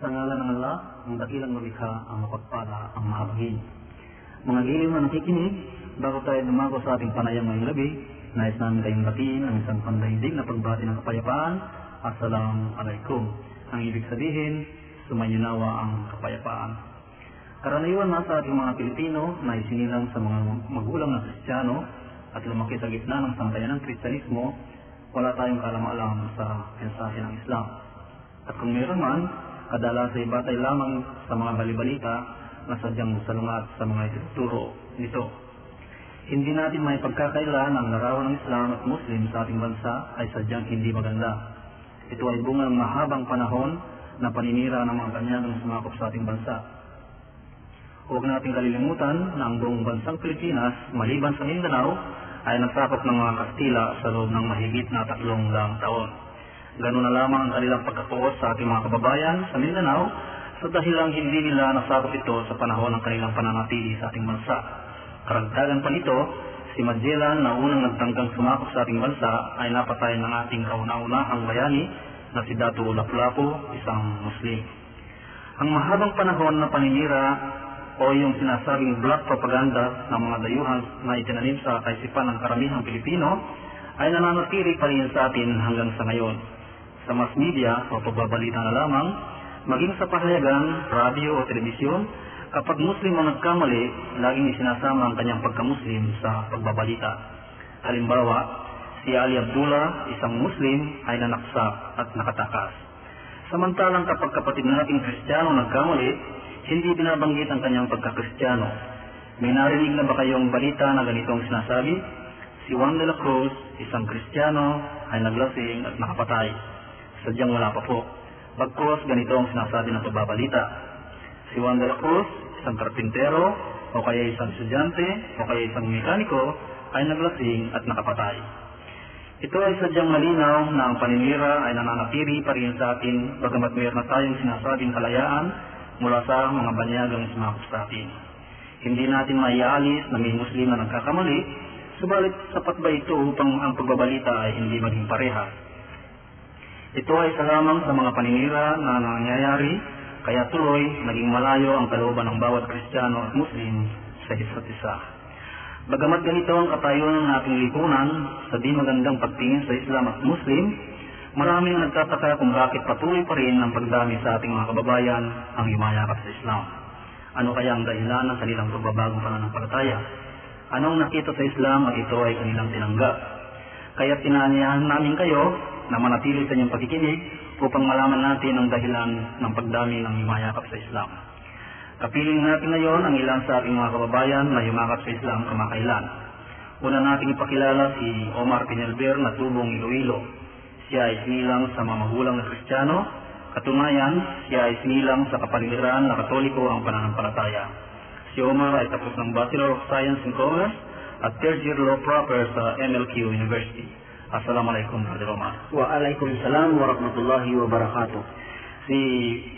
Sa ngalan ng Allah, ang dakilang lumikha, ang mapagpala, ang mahabagin. Mga giliw na nakikinig, bago tayo dumago sa ating panayam ngayong gabi, nais namin kayong batiin ang isang pandaigdig na pagbati ng kapayapaan. Assalamualaikum. Ang ibig sabihin, sumayunawa ang kapayapaan. Karaniwan na sa ating mga Pilipino na isinilang sa mga magulang na Kristiyano at lumaki sa gitna ng sambayan ng Kristyanismo, wala tayong kalam-alam sa mensahe ng Islam. At kung meron man, kadalasan ay batay lamang sa mga balibalita na sadyang salungat sa mga ituturo nito. Hindi natin may pagkakaila ang larawan ng Islam at Muslim sa ating bansa ay sadyang hindi maganda. Ito ay bunga ng mahabang panahon na paninira ng mga kanyagang sumakop sa ating bansa. Huwag nating kalilimutan na ang buong bansang Pilipinas, maliban sa Mindanao, ay nasakop ng mga Kastila sa loob ng mahigit na 3 taon. Ganun na lamang ang kanilang pagkatuos sa ating mga kababayan sa Mindanao sa dahilang hindi nila nasakop ito sa panahon ng kanilang pananatili sa ating bansa. Karagdagan pa nito, si Magellan na unang nagtanggang sumakop sa ating bansa ay napatay ng ating kauna-unahang bayani na si Dato' Lapu-Lapu, isang Muslim. Ang mahabang panahon na paninira o yung sinasabing black propaganda ng mga dayuhan na itinanim sa kaisipan ng karamihang Pilipino ay nananatili pa rin sa atin hanggang sa ngayon. Sa mass media o pagbabalita na lamang, maging sa pahayagan, radyo o telebisyon, kapag Muslim ang nagkamali, laging isinasama ang kanyang pagka-Muslim sa pagbabalita. Halimbawa, si Ali Abdullah, isang Muslim, ay nanaksak at nakatakas. Samantalang kapag kapatid nating Kristiyano nagkamali, hindi binabanggit ang kanyang pagka-Kristiyano. May narinig na ba kayong balita na ganitong sinasabi? Si Juan de la Cruz, isang Kristiyano, ay naglasing at nakapatay. Sadyang wala pa po. Bagkus, ganito ang sinasabi ng pagbabalita. Si Juan de la Cruz, isang karpintero, o kaya isang estudyante, o kaya isang mekaniko, ay naglasing at nakapatay. Ito ay sadyang malinaw na ang paninira ay nananatili pa rin sa atin, bagamat mayroon na tayong sinasabing kalayaan mula sa mga banyagang sumakop sa atin. Hindi natin maiaalis na may Muslim na nagkakamali, subalit sapat ba ito upang ang pagbabalita ay hindi maging parehas? Ito ay isa lamang sa mga paninira na nangyayari, kaya tuloy naging malayo ang kalooban ng bawat Kristiyano at Muslim sa isa't isa. Bagamat ganito ang katayuan ng ating lipunan sa di magandang pagtingin sa Islam at Muslim, maraming nagtataka kung bakit patuloy pa rin ang pagdami sa ating mga kababayan ang yumayakap sa Islam. Ano kaya ang dahilan ng kanilang pagbabagong pananampalataya? Anong nakita sa Islam at ito ay kanilang tinanggap? Kaya tinanyahan namin kayo na manatili sa inyong pakikinig upang malaman natin ang dahilan ng pagdami ng yumayakap sa Islam. Kapiling natin ngayon ang ilan sa ating mga kababayan na yumakap sa Islam kamakailan. Una nating ipakilala si Omar Pinelber na tubong Iloilo. Siya ay sinilang sa mga magulang na Kristiyano. Katunayan, siya ay sinilang sa kapaligiran na Katoliko ang pananampalataya. Si Omar ay tapos ng Bachelor of Science in Commerce at third year law proper sa MLQ University. Assalamualaikum Brother Omar. Waalaikumsalam warahmatullahi wabarakatuh. Si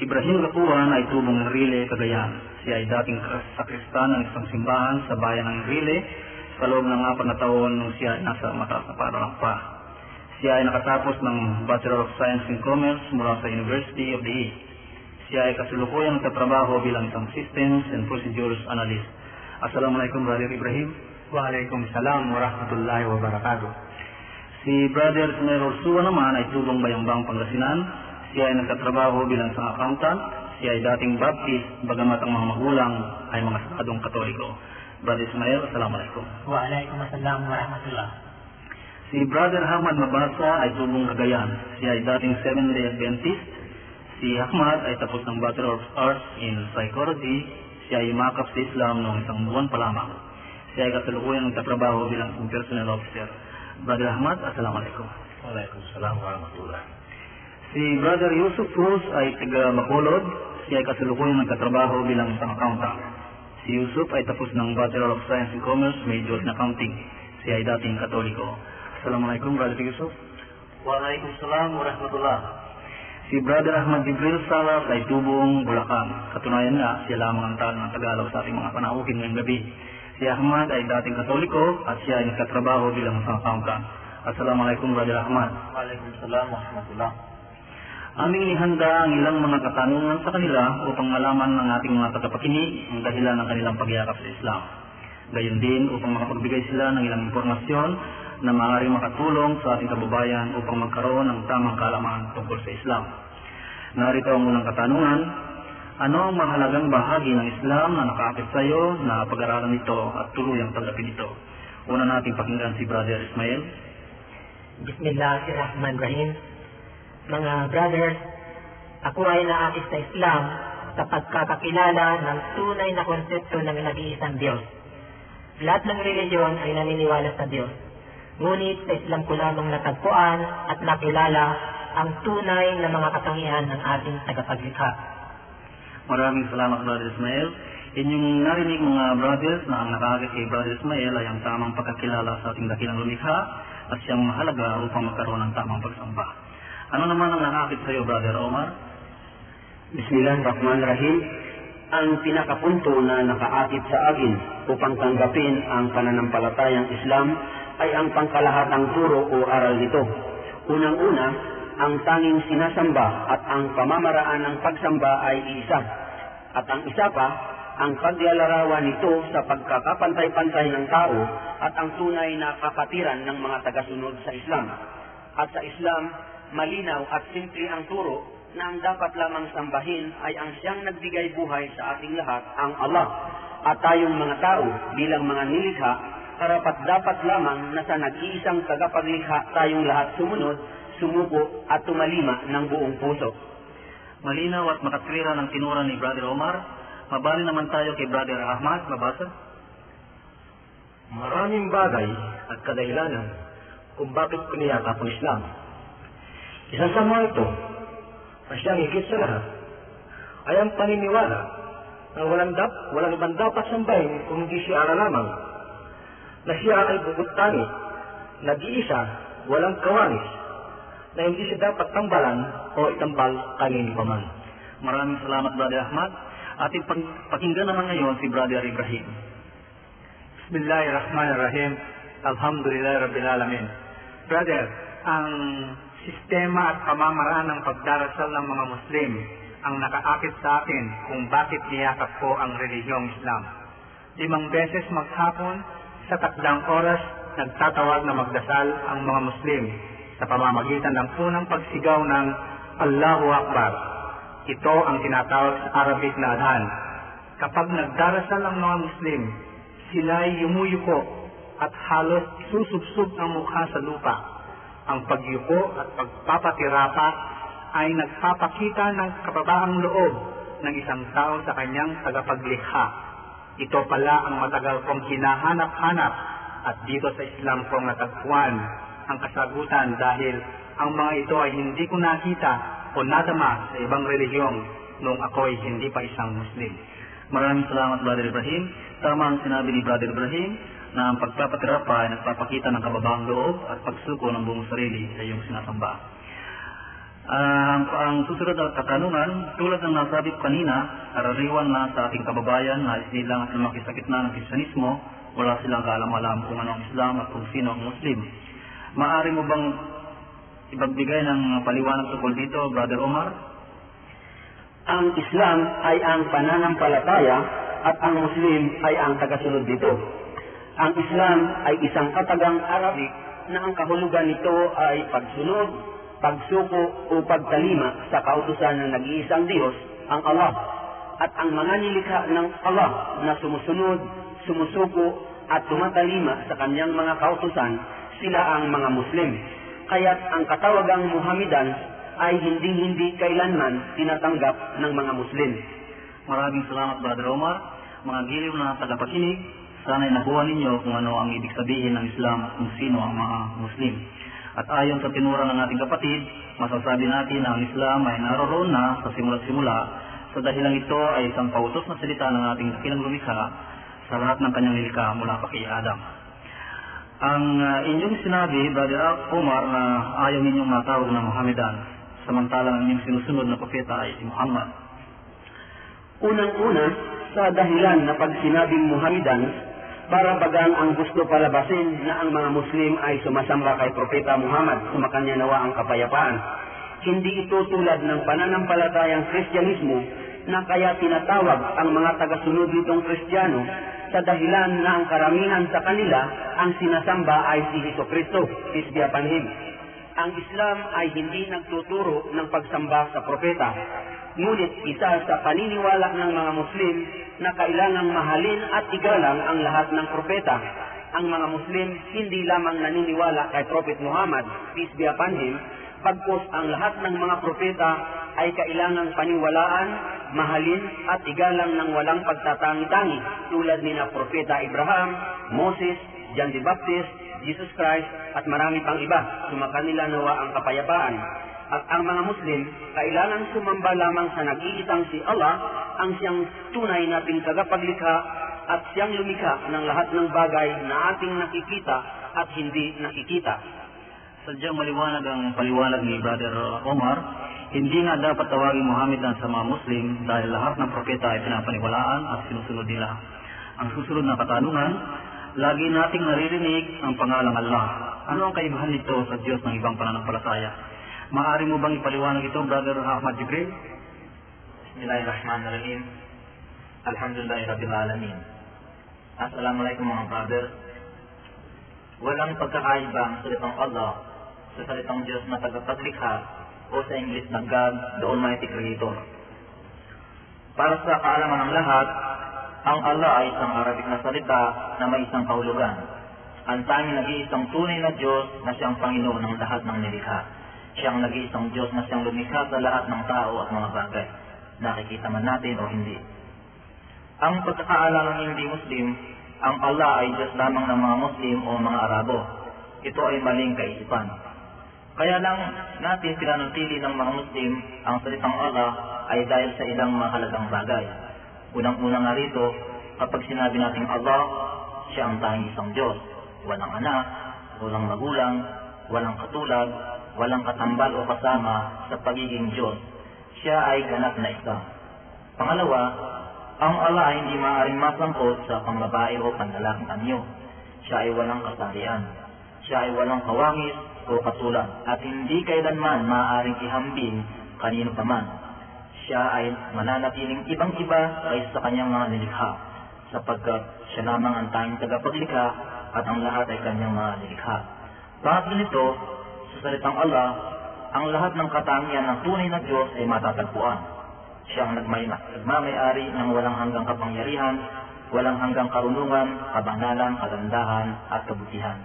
Ibrahim Gapuan ay tubong ng Rile, Cagayan. Siya ay dating sakristan ng isang simbahan sa bayan ng Rile sa loob ng 4 na taon nung siya ay nasa mataas na paararampa. Siya ay nakatapos ng Bachelor of Science in Commerce mula sa University of the East. Siya ay kasulukuyang nagtatrabaho bilang isang Systems and Procedures Analyst. Assalamualaikum Brother Ibrahim. Waalaikumsalam warahmatullahi wabarakatuh. Si Brother Sumer Ursua naman ay tubong Bayambang, Pangasinan. Siya ay nagtatrabaho bilang isang accountant. Siya ay dating Baptist, bagamat ang mga magulang ay mga Sakadong Katoliko. Brother Ismael, Assalamualaikum. Waalaikumsalam warahmatullah. Si Brother Ahmad Mabasa ay tubong Cagayan. Siya ay dating Seventh-day Adventist. Si Ahmad ay tapos ng Bachelor of Arts in Psychology. Siya ay yumakap sa Islam noong 1 buwan pa lamang. Siya ay kasalukuyang nagtatrabaho bilang isang personnel officer. Brother Ahmad, Assalamualaikum. Waalaikumsalam warahmatullah. Si Brother Yusuf Cruz ay taga Bacolod. Siya ay kasalukuyang nagtatrabaho bilang isang accountant. Si Yusuf ay tapos ng Bachelor of Science in Commerce, major in Accounting. Siya ay dating Katoliko. Assalamualaikum, Brother Yusuf. Waalaikumsalam warahmatullah. Si Brother Ahmad Jibril Salas ay tubong Bulacan. Katunayan nga, siya lamang ang tal ng Tagalog sa ating mga panauhin ngayong gabi. Si Ahmad ay dating Katoliko at siya ay nagtatrabaho bilang isang accountant. Assalamualaikum, Brother Ahmad. Waalaikumsalam warahmatullah. Aming inihanda ang ilang mga katanungan sa kanila upang malaman ng ating mga tagapakinig ang dahilan ng kanilang pagyakap sa Islam. Gayon din upang makapagbigay sila ng ilang impormasyon na maaaring makatulong sa ating kababayan upang magkaroon ng tamang kaalaman tungkol sa Islam. Narito ang unang katanungan: ano ang mahalagang bahagi ng Islam na nakaakit sa iyo na pag-aralan ito at tuluyang tanggapin ito? Una nating pakinggan si Brother Ismail. Bismillahirrahmanirrahim. Mga brothers, ako ay naakit sa Islam sa pagkakakilala ng tunay na konsepto ng nag-iisang Diyos. Lahat ng reliyon ay naniniwala sa Diyos. Ngunit sa Islam ko lamang natagpuan at nakilala ang tunay na mga katangian ng ating tagapaglikha. Maraming salamat, Brother Ismail. Inyong narinig mga brothers na ang nakaakit kay Brother Ismail ay ang tamang pagkakilala sa ating dakilang lumikha at siyang mahalaga upang magkaroon ng tamang pagsamba. Ano naman ang nakakit sa iyo, Brother Omar? Bismillahirrahmanirrahim. Ang pinakapunto na nakaakit sa akin upang tanggapin ang pananampalatayang Islam ay ang pangkalahatang turo o aral nito. Unang-una, ang tanging sinasamba at ang pamamaraan ng pagsamba ay isa. At ang isa pa, ang paglalarawan nito sa pagkakapantay-pantay ng tao at ang tunay na kapatiran ng mga tagasunod sa Islam. At sa Islam, malinaw at simple ang turo na ang dapat lamang sambahin ay ang siyang nagbigay buhay sa ating lahat, ang Allah. At tayong mga tao bilang mga nilikha, karapat-dapat lamang na sa nag-iisang tagapaglikha tayong lahat sumunod, sumuko at tumalima ng buong puso. Malinaw at makatwira ng tinura ni Brother Omar. Mabali naman tayo kay Brother Ahmad. Mabasa. Maraming bagay at kadahilanan kung bakit piniyakap ang Islam. Isa sa mga ito, at siyang higit sa lahat, ay ang paniniwala na walang ibang dapat sambahin kung hindi siya ara lamang, na siya ay bukod tangi, nag-iisa, walang kawanis, na hindi siya dapat tambalan o itambal kanino pa man. Maraming salamat, Brother Ahmad. Ating pakinggan naman ngayon si Brother Ibrahim. Bismillahirrahmanirrahim. Alhamdulillah Rabbil Alamin. Brother, ang sistema at pamamaraan ng pagdarasal ng mga Muslim ang nakaakit sa akin kung bakit niyakap ko ang relihiyong Islam. 5 beses maghapon sa takdang oras nagtatawag na magdasal ang mga Muslim sa pamamagitan ng unang pagsigaw ng Allahu Akbar. Ito ang tinatawag sa Arabic na adhan. Kapag nagdarasal ang mga Muslim, sila ay yumuyuko at halos susubsub ang mukha sa lupa. Ang pagyuko at pagpapatirapa ay nagpapakita ng kababaang loob ng isang tao sa kanyang tagapaglikha. Ito pala ang matagal kong hinahanap-hanap at dito sa Islam kong natagpuan ang kasagutan dahil ang mga ito ay hindi ko nakita o nadama sa ibang relihiyong noong ako ay hindi pa isang Muslim. Maraming salamat, Brother Ibrahim. Tama ang sinabi ni Brother Ibrahim na ang pagpapatirapa ay nagpapakita ng kababaang loob at pagsuko ng buong sarili sa iyong sinasamba. Ang susunod na katanungan, tulad ng nasabi ko kanina, karaniwan na sa ating kababayan na isnilang at lumaki sa gitna ng Kristiyanismo, wala silang kaalam-alam kung ano ang Islam at kung sino ang Muslim. Maaari mo bang ipagbigay ng paliwanag tungkol dito, Brother Omar? Ang Islam ay ang pananampalataya at ang Muslim ay ang tagasunod dito. Ang Islam ay isang katagang Arabic na ang kahulugan nito ay pagsunod, pagsuko o pagtalima sa kautusan ng nag-iisang Diyos, ang Allah. At ang mga nilikha ng Allah na sumusunod, sumusuko at tumatalima sa kanyang mga kautusan, sila ang mga Muslim. Kaya't ang katawagang Muhammadan ay hindi kailanman tinatanggap ng mga Muslim. Maraming salamat, Brother Omar. Mga giliw na tagapakinig, sana'y nakuha ninyo kung ano ang ibig sabihin ng Islam at kung sino ang mga Muslim. At ayon sa tinura ng ating kapatid, masasabi natin na ang Islam ay naroon na sa simula-simula sa dahilang ito ay isang pautos na salita ng ating dakilang lumikha sa lahat ng kanyang nilikha mula pa kay Adam. Ang inyong sinabi, Brother Omar, na ayaw ninyong matawag na Muhammadan, samantalang ang inyong sinusunod na propeta ay si Muhammad. Unang-una, sa dahilan na pag sinabing Muhammadan, para bagang ang gusto palabasin na ang mga Muslim ay sumasamba kay Propeta Muhammad, sumakanya nawa ang kapayapaan. Hindi ito tulad ng pananampalatayang Kristyanismo na kaya tinatawag ang mga tagasunod nitong Kristiyano sa dahilan na ang karamihan sa kanila ang sinasamba ay si Hesukristo, peace be upon him. Ang Islam ay hindi nagtuturo ng pagsamba sa propeta, ngunit isa sa paniniwala ng mga Muslim na kailangang mahalin at igalang ang lahat ng propeta. Ang mga Muslim hindi lamang naniniwala kay Prophet Muhammad, peace be upon him, pagkos ang lahat ng mga propeta ay kailangang paniwalaan, mahalin at igalang ng walang pagtatangi-tangi tulad ni na Propeta Abraham, Moses, John the Baptist, Jesus Christ at marami pang iba. Sumakanila nawa ang kapayapaan. At ang mga Muslim kailangang sumamba lamang sa nag-iisang si Allah, ang siyang tunay nating tagapaglikha at siyang lumikha ng lahat ng bagay na ating nakikita at hindi nakikita. Sadyang maliwanag ang paliwanag ni Brother Omar, hindi nga dapat tawagin Muhammad sa mga Muslim dahil lahat ng propeta ay pinapaniwalaan at sinusunod nila. Ang susunod na katanungan, lagi nating naririnig ang pangalang Allah. Ano ang kaibahan nito sa Diyos ng ibang pananampalataya? Maaari mo bang ipaliwanag ito, Brother Ahmad Jibril? Bismillahirrahmanirrahim. Alhamdulillahirrabbilalamin. Assalamualaikum mga brother. Walang pagkakaiba ang salitang Allah sa salitang Diyos na tagapaglikha o sa English na God, the Almighty Creator. Para sa kaalaman ng lahat, ang Allah ay isang Arabic na salita na may isang kahulugan. Ang tanging nag-iisang tunay na Diyos na siyang Panginoon ng lahat ng nilikha. Siyang nag-iisang Diyos na siyang lumikha sa lahat ng tao at mga bagay. Nakikita man natin o hindi. Ang pagkakaalam ng hindi Muslim, ang Allah ay Diyos lamang ng mga Muslim o mga Arabo. Ito ay maling kaisipan. Kaya lang natin pinanatili ng mga Muslim ang salitang Allah ay dahil sa ilang mahalagang bagay. Unang-una nga rito, kapag sinabi nating Allah, siya ang tanging isang Diyos. Walang anak, walang magulang, walang katulad, walang katambal o kasama sa pagiging Diyos. Siya ay ganap na isa. Pangalawa, ang Allah ay hindi maaaring masangkot sa pangbabae o panlalaking anyo. Siya ay walang kasarian. Siya ay walang kawangis o katulad at hindi kailanman maaaring ihambing kanino paman. Siya ay mananatiling ibang-iba kaysa sa kanyang mga nilikha, sapagkat siya lamang ang tanging tagapaglikha at ang lahat ay kanyang mga nilikha. Pangatlo nito, sa salitang Allah, ang lahat ng katangian ng tunay na Diyos ay matatagpuan. Siya ang nagmamayari ng walang hanggang kapangyarihan, walang hanggang karunungan, kabanalan, kagandahan at kabutihan.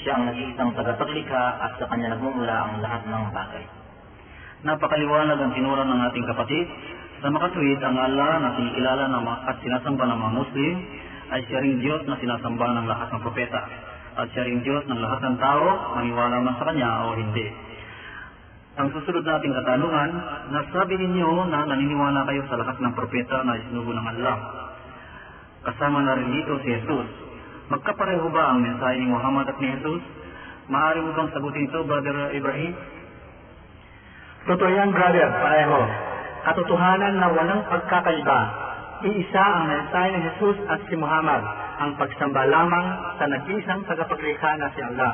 Siya ang nag-iisang tagapaglikha at sa kanya nagmumula ang lahat ng bagay. Napakaliwanag ang tinuro ng ating kapatid. Sa makatuwid, ang Allah na kinikilala at sinasamba ng mga Muslim ay siya ring Diyos na sinasamba ng lahat ng propeta. At siya ring Diyos ng lahat ng tao, maniwala man sa Kanya o hindi. Ang susunod nating katanungan, nasabi ninyo na naniniwala kayo sa lahat ng propeta na isinugo ng Allah. Kasama na rin dito si Jesus. Magkapareho ba ang mensahe ni Muhammad at ni Jesus? Maaari mo bang sagutin ito, Brother Ibrahim? Totoo yan, brother, pareho. Katotohanan na walang pagkakaiba. Iisa ang mensahe ni Jesus at si Muhammad, ang pagsamba lamang sa nag-iisang tagapaglikha na si Allah.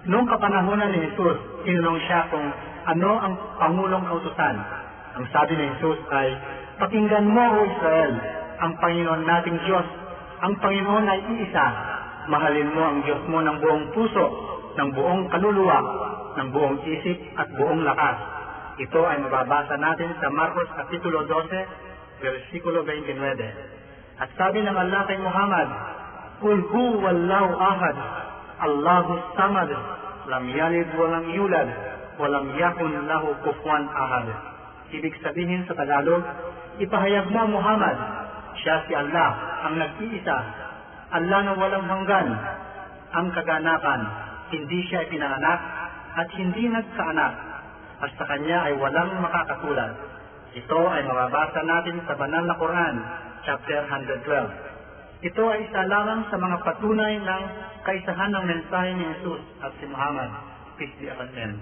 Noong kapanahonan ni Jesus, tinanong siya kung ano ang Pangulong Kautusan. Ang sabi ni Jesus ay, "Pakinggan mo, O Israel, ang Panginoon nating Diyos. Ang Panginoon ay iisa. Mahalin mo ang Diyos mo ng buong puso, ng buong kaluluwa, ng buong isip at buong lakas." Ito ay mababasa natin sa Marcos Kapitulo 12, versikulo 29. At sabi ng Allah kay Muhammad, "Qul huwallahu ahad, Allahus samad, lam yalid walam yulad, walam yakun lahu kufuwan ahad." Ibig sabihin sa Tagalog, ipahayag mo Muhammad, siya si Allah, ang nag-iisa, Allah na walang hanggan, ang kaganapan, hindi siya ipinanganak at hindi nagkaanak, at sa Kanya ay walang makakatulad. Ito ay mababasa natin sa Banal na Quran, chapter 112. Ito ay isa lamang sa mga patunay ng kaisahan ng mensahe ni Jesus at si Muhammad, peace be upon him.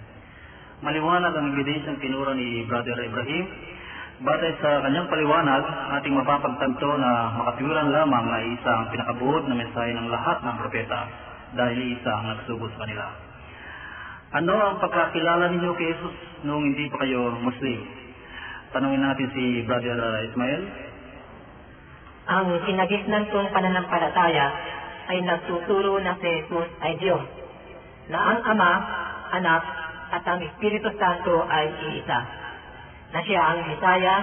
Maliwanag ang ebidensyang tinuro ni Brother Ibrahim. Batay sa kanyang paliwanag, ating mapapagtanto na makatiwiran lamang na isa ang pinakabuod na mensahe ng lahat ng propeta dahil isa ang nagsugo sa kanila. Ano ang pagkakilala ninyo kay Jesus noong hindi pa kayo Muslim? Tanungin natin si Brother Ismael. Ang kinagisnan kong pananampalataya ay nagtuturo na si Jesus ay Diyos, na ang Ama, Anak, at ang Espiritu Santo ay iisa, na siya ang Mesaya,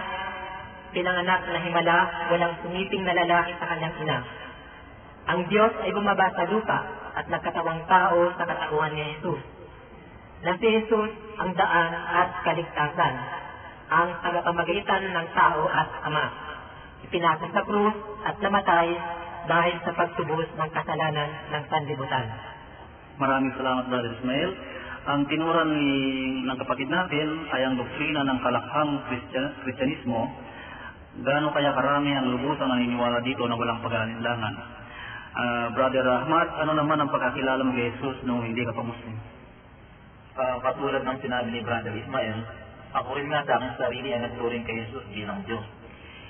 pinanganak na himala, walang sumiping na lalaki sa kanyang ina. Ang Diyos ay bumaba sa lupa at nagkatawang tao sa katauhan ni Jesus, na si Jesus ang daan at kaligtasan, ang tagapamagitan ng tao at Ama. Ipinasa sa krus at namatay dahil sa pagtubos ng kasalanan ng sanlibutan. Maraming salamat, Brother Ismael. Ang tinuran ng kapatid natin ay ang doktrina ng kalakhang Kristyanismo. Gaano kaya karami ang lubusang naniniwala dito na walang pag-aalinlangan? Brother Ahmad, ano naman ang pagkakilala mo kay Jesus nung hindi ka pa Muslim? Katulad ng sinabi ni Brother Ismael, ako rin nga sa aking sarili ay nagturing kay Jesus bilang Diyos.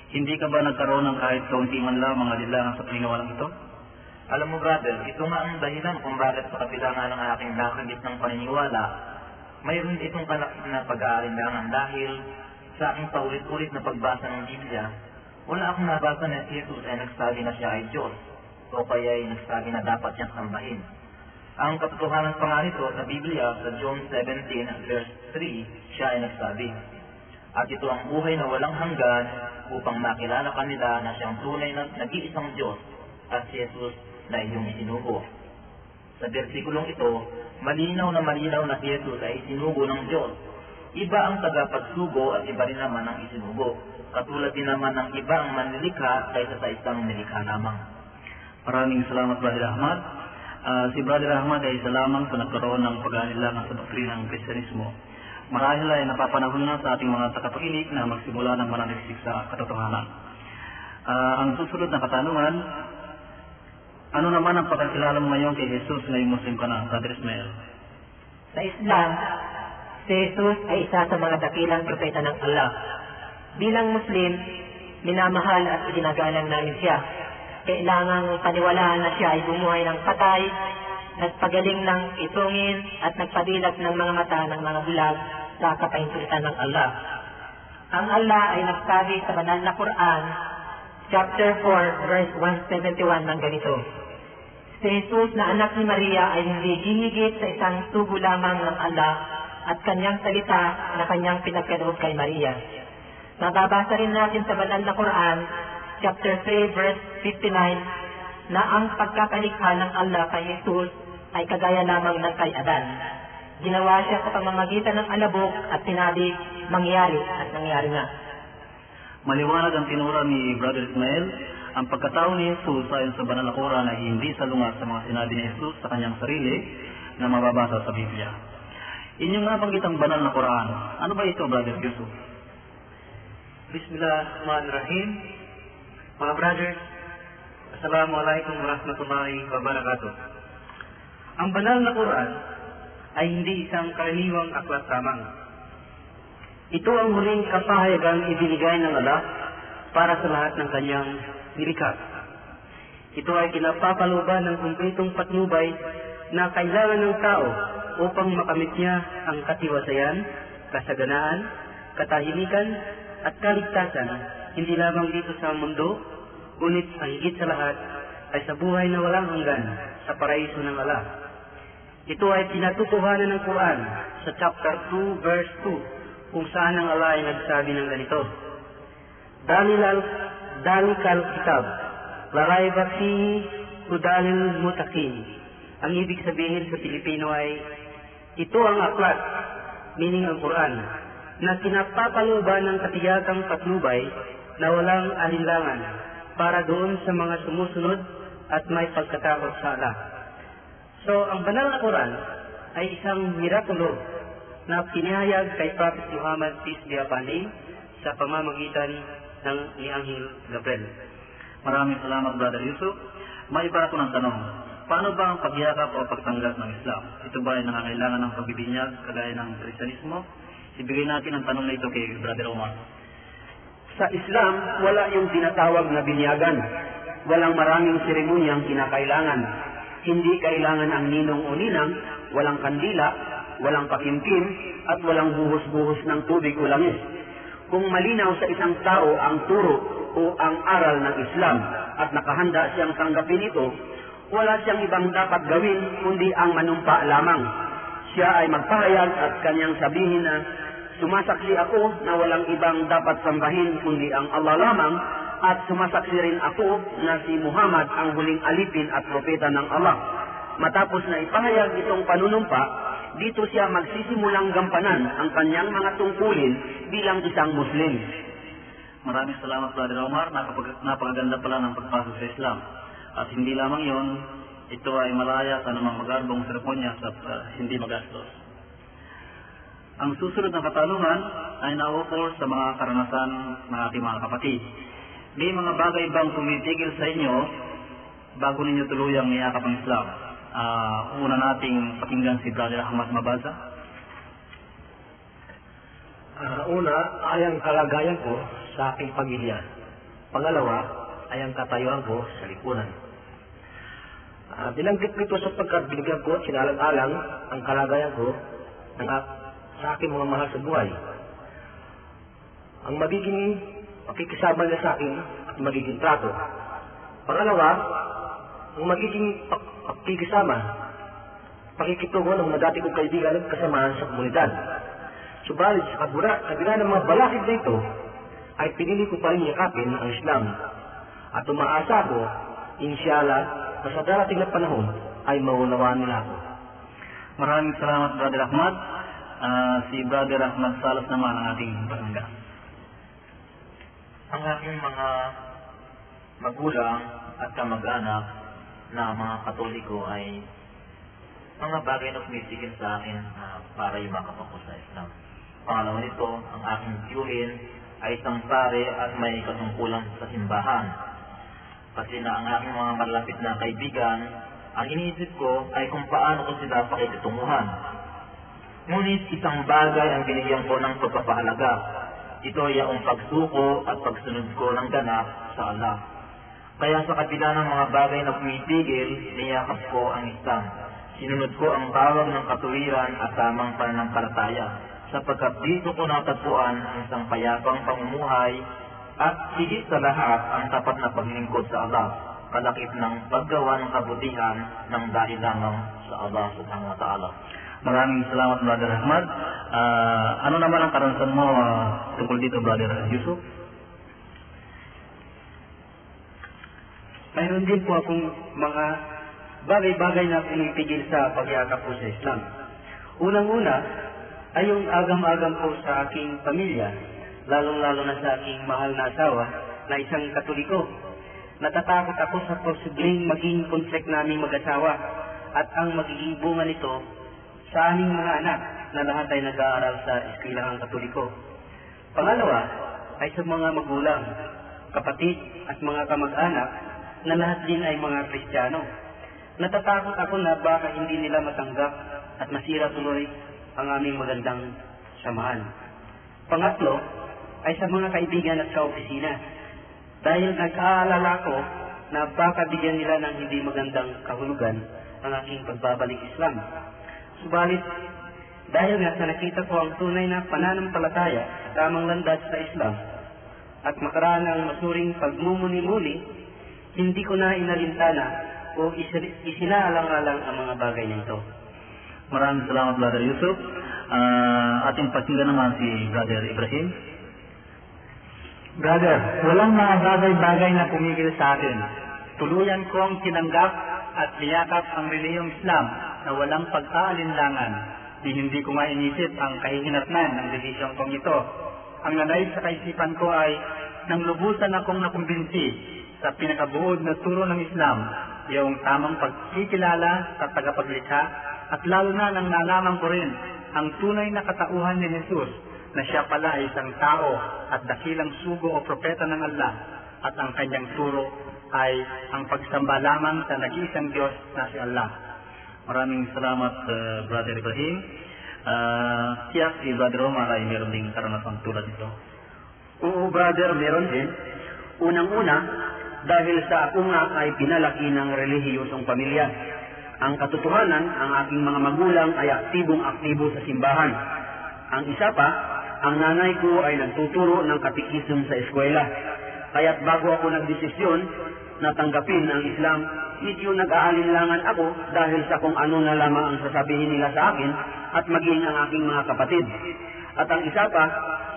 Hindi ka ba nagkaroon ng kahit kaunti man lang mga lilangan sa paniniwalang ito? Alam mo, brother, ito nga ang dahilan kung bakit sa kabila nga ng aking nakagit ng paniniwala, mayroon itong kalakit na pag-aalinlangan dahil sa aking paulit-ulit na pagbasa ng Biblia, wala akong nabasa na si Jesus ay nagsabi na siya ay Diyos, o kaya ay nagsabi na dapat niyang sambahin. Ang katotohanan pa nga nito sa Biblia, sa John 17 verse 3, siya ay nagsabi, at ito ang buhay na walang hanggan upang makilala kanila na siyang tunay na nag-iisang Diyos at si Jesus na iyong isinugo. Sa bersikulong ito, malinaw na si Jesus ay isinugo ng Diyos. Iba ang tagapagsugo at iba rin naman ang isinugo. Katulad din naman ng iba ang manlilikha kaysa sa isang nilikha lamang. Maraming salamat, Brother Ahmad. Si Brother Ahmad ay isa lamang sa nagkaroon ng pag-aalinlangan sa doktrina ng Kristyanismo. Marahil ay napapanahon na sa ating mga tagapakinig na magsimula ng manaliksik sa katotohanan. Ang susunod na katanungan, ano naman ang pagkakilala mo ngayon kay Jesus ngayong Muslim ka na, Brother Ismael? Sa Islam, si Jesus ay isa sa mga dakilang propeta ng Allah. Bilang Muslim, minamahal at iginagalang namin siya. Kailangang paniwalaan na siya ay bumuhay ng patay, nagpagaling ng itungin at nagpadilat ng mga mata ng mga bulag sa kapahintulitan ng Allah. Ang Allah ay nagsabi sa banal na Quran, chapter 4, verse 171 ng ganito, si Jesus na anak ni Maria ay hindi hihigit sa isang tubo lamang ng Allah at kanyang salita na kanyang pinagkaloob kay Maria. Mababasa rin natin sa banal na Quran, chapter 3, verse 59, na ang pagkakalikha ng Allah kay Jesus ay kagaya lamang ng kay Adan. Ginawa siya sa pamamagitan ng alabok at sinabi, mangyari at nangyari nga. Maliwanag ang tinura ni Brother Ismael, ang pagkatao ni Jesus ayon sa banal na Quran ay hindi salungat sa mga sinabi ni Jesus sa kanyang sarili na mababasa sa Biblia. Inyong nabanggit ang banal na Quran. Ano ba ito, Brother Yusuf? Bismillahirrahmanirrahim. Mga brothers, Assalamualaikum warahmatullahi wabarakatuh. Ang banal na Quran ay hindi isang karaniwang aklat lamang. Ito ang huling kapahayagang ibinigay ng Allah para sa lahat ng kanyang nilikha. Ito ay kinapapalooban ng kumpletong patnubay na kailangan ng tao upang makamit niya ang katiwasayan, kasaganaan, katahimikan, at kaligtasan, hindi lamang dito sa mundo, ngunit ang higit sa lahat ay sa buhay na walang hanggan sa paraiso ng Allah. Ito ay pinatutuhanan ng Quran sa chapter 2, verse 2, kung saan ang Allah ay nagsabi ng ganito, Dalikal kitab, la raiba fihi hudalil muttaqin. Ang ibig sabihin sa Pilipino ay, ito ang aklat, meaning ang Quran, na kinapapalooban ng katiyagang patnubay na walang alinlangan para doon sa mga sumusunod at may pagkatakot sa Allah. So, ang banal na Quran ay isang mirakulo na pinahayag kay Prophet Muhammad peace be upon him sa pamamagitan ng ni Anghel Gabriel. Maraming salamat, Brother Yusuf. May iba ako ng tanong. Paano ba ang pagyakap o pagtanggap ng Islam? Ito ba ay nangangailangan ng pagbibinyag kagaya ng Kristyanismo? Ibigay natin ang tanong na ito kay Brother Omar. Sa Islam, wala yung tinatawag na binyagan. Walang maraming seremonyang kinakailangan. Hindi kailangan ang ninong o ninang, walang kandila, walang pakimkim, at walang buhos-buhos ng tubig o langis. Kung malinaw sa isang tao ang turo o ang aral ng Islam at nakahanda siyang tanggapin ito, wala siyang ibang dapat gawin kundi ang manumpa lamang. Siya ay magpahayag at kanyang sabihin na, sumasaksi ako na walang ibang dapat sambahin kundi ang Allah lamang, at sumasaksi rin ako na si Muhammad ang huling alipin at propeta ng Allah. Matapos na ipahayag itong panunumpa, dito siya magsisimulang gampanan ang kanyang mga tungkulin bilang isang Muslim. Maraming salamat, Brother Omar. Napakaganda pala ng pagpasok sa Islam. At hindi lamang yon, ito ay malaya sa namang magarbong seremonya sa hindi magastos. Ang susunod na katanungan ay naukol sa mga karanasan ng ating mga kapatid. May mga bagay bang tumitigil sa inyo bago ninyo tuluyang iyakap ang Islam? Una nating pakinggan si Brother Ahmad Mabaza. Una ay ang kalagayan ko sa aking pamilya. Pangalawa ay ang katayuan ko sa lipunan. Binanggit ko ito sapagkat binigyan ko at sinalang-alang ang kalagayan ko sa aking mga mahal sa buhay. Ang magiging pakikisama nila sa akin at magiging trato. Pangalawa, ang magiging pakikisama, pakikitungo ng mga dati kong kaibigan at kasamahan sa komunidad. Subalit sa kabila ng mga balakid na ito, ay pinili ko pa rin yakapin ang Islam. At umaasa ako, inshallah, na sa darating na panahon ay maunawaan nila ako. Maraming salamat, Brother Ahmad. Si Brother Ahmad Salas naman ang ating barangay. Ang aking mga magulang at kamag-anak na mga Katoliko ay mga bagay na tumitigil sa akin para yumakap ako sa Islam. Pangalawa nito, ang aking tiyuhin ay isang pare at may katungkulan sa simbahan. Kasi na ang aking mga malapit na kaibigan, ang iniisip ko ay kung paano ko sila pakikitunguhan. Ngunit isang bagay ang binigyan ko ng pagpapahalaga. Ito ay ang pagsuko at pagsunod ko ng ganap sa Allah. Kaya sa kabila ng mga bagay na pumipigil, niyakap ko ang Islam. Sinunod ko ang tawag ng katuwiran at tamang pananampalataya, sapagkat dito ko natagpuan ang isang payapang pamumuhay at higit sa lahat ang tapat na paglingkod sa Allah, kalakip ng paggawa ng kabutihan ng dahil lamang sa Allah subhanahu wa ta'ala. Maraming salamat, Brother Ahmad. Ano naman ang karanasan mo tungkol dito, Brother Yusuf? Mayroon din po akong mga bagay-bagay na pinipigil sa pagyakap ko sa Islam. Unang-una ay yung agam-agam ko sa aking pamilya, lalong-lalo na sa aking mahal na asawa na isang Katoliko. Natatakot ako sa posibleng maging konflikt naming mag-asawa at ang magiging bunga nito sa aming mga anak na lahat ay nag-aaral sa eskwelahang Katoliko. Pangalawa ay sa mga magulang, kapatid at mga kamag-anak na lahat din ay mga Kristiyano. Natatakot ako na baka hindi nila matanggap at masira tuloy ang aming magandang samahan. Pangatlo ay sa mga kaibigan at kaopisina, dahil nag-aalala ko na baka bigyan nila ng hindi magandang kahulugan ang aking pagbabalik Islam. Subalit, dahil nga sa nakita ko ang tunay na pananampalataya sa tamang landas sa Islam at makaraan ng masuring pagmumuni-muni, hindi ko na inalintana o isinaalang-alang ang mga bagay na ito. Maraming salamat, Brother Yusuf. Ating pakinggan naman si Brother Ibrahim. Brother, walang mga bagay-bagay na pumigil sa akin. Tuluyan kong tinanggap at niyakap ang relihiyong Islam na walang pagkaalinlangan. Hindi ko nga inisip ang kahihinatnan ng relihiyong kong ito. Ang nanaig sa kaisipan ko ay nang lubusan akong nakumbinsi sa pinakabuod na turo ng Islam, yung tamang pagkikilala sa tagapaglikha, at lalo na nang nalaman ko rin ang tunay na katauhan ni Jesus na siya pala ay isang tao at dakilang sugo o propeta ng Allah, at ang kanyang turo ay ang pagsamba lamang sa nag-iisang Diyos na si Allah. Maraming salamat, Brother Ibrahim. Siya, si Brother Omar ay meron ding karanasan tulad nito. Oo, brother, meron din. Unang-una, dahil sa ako nga ay pinalaki ng relihiyosong pamilya. Ang katotohanan, ang aking mga magulang ay aktibong-aktibo sa simbahan. Ang isa pa, ang nanay ko ay nagtuturo ng katikism sa eskwela. Kaya't bago ako nagdesisyon na tanggapin ang Islam, medyo nag-aalinlangan ako dahil sa kung ano na lamang ang sasabihin nila sa akin at maging ang aking mga kapatid. At ang isa pa,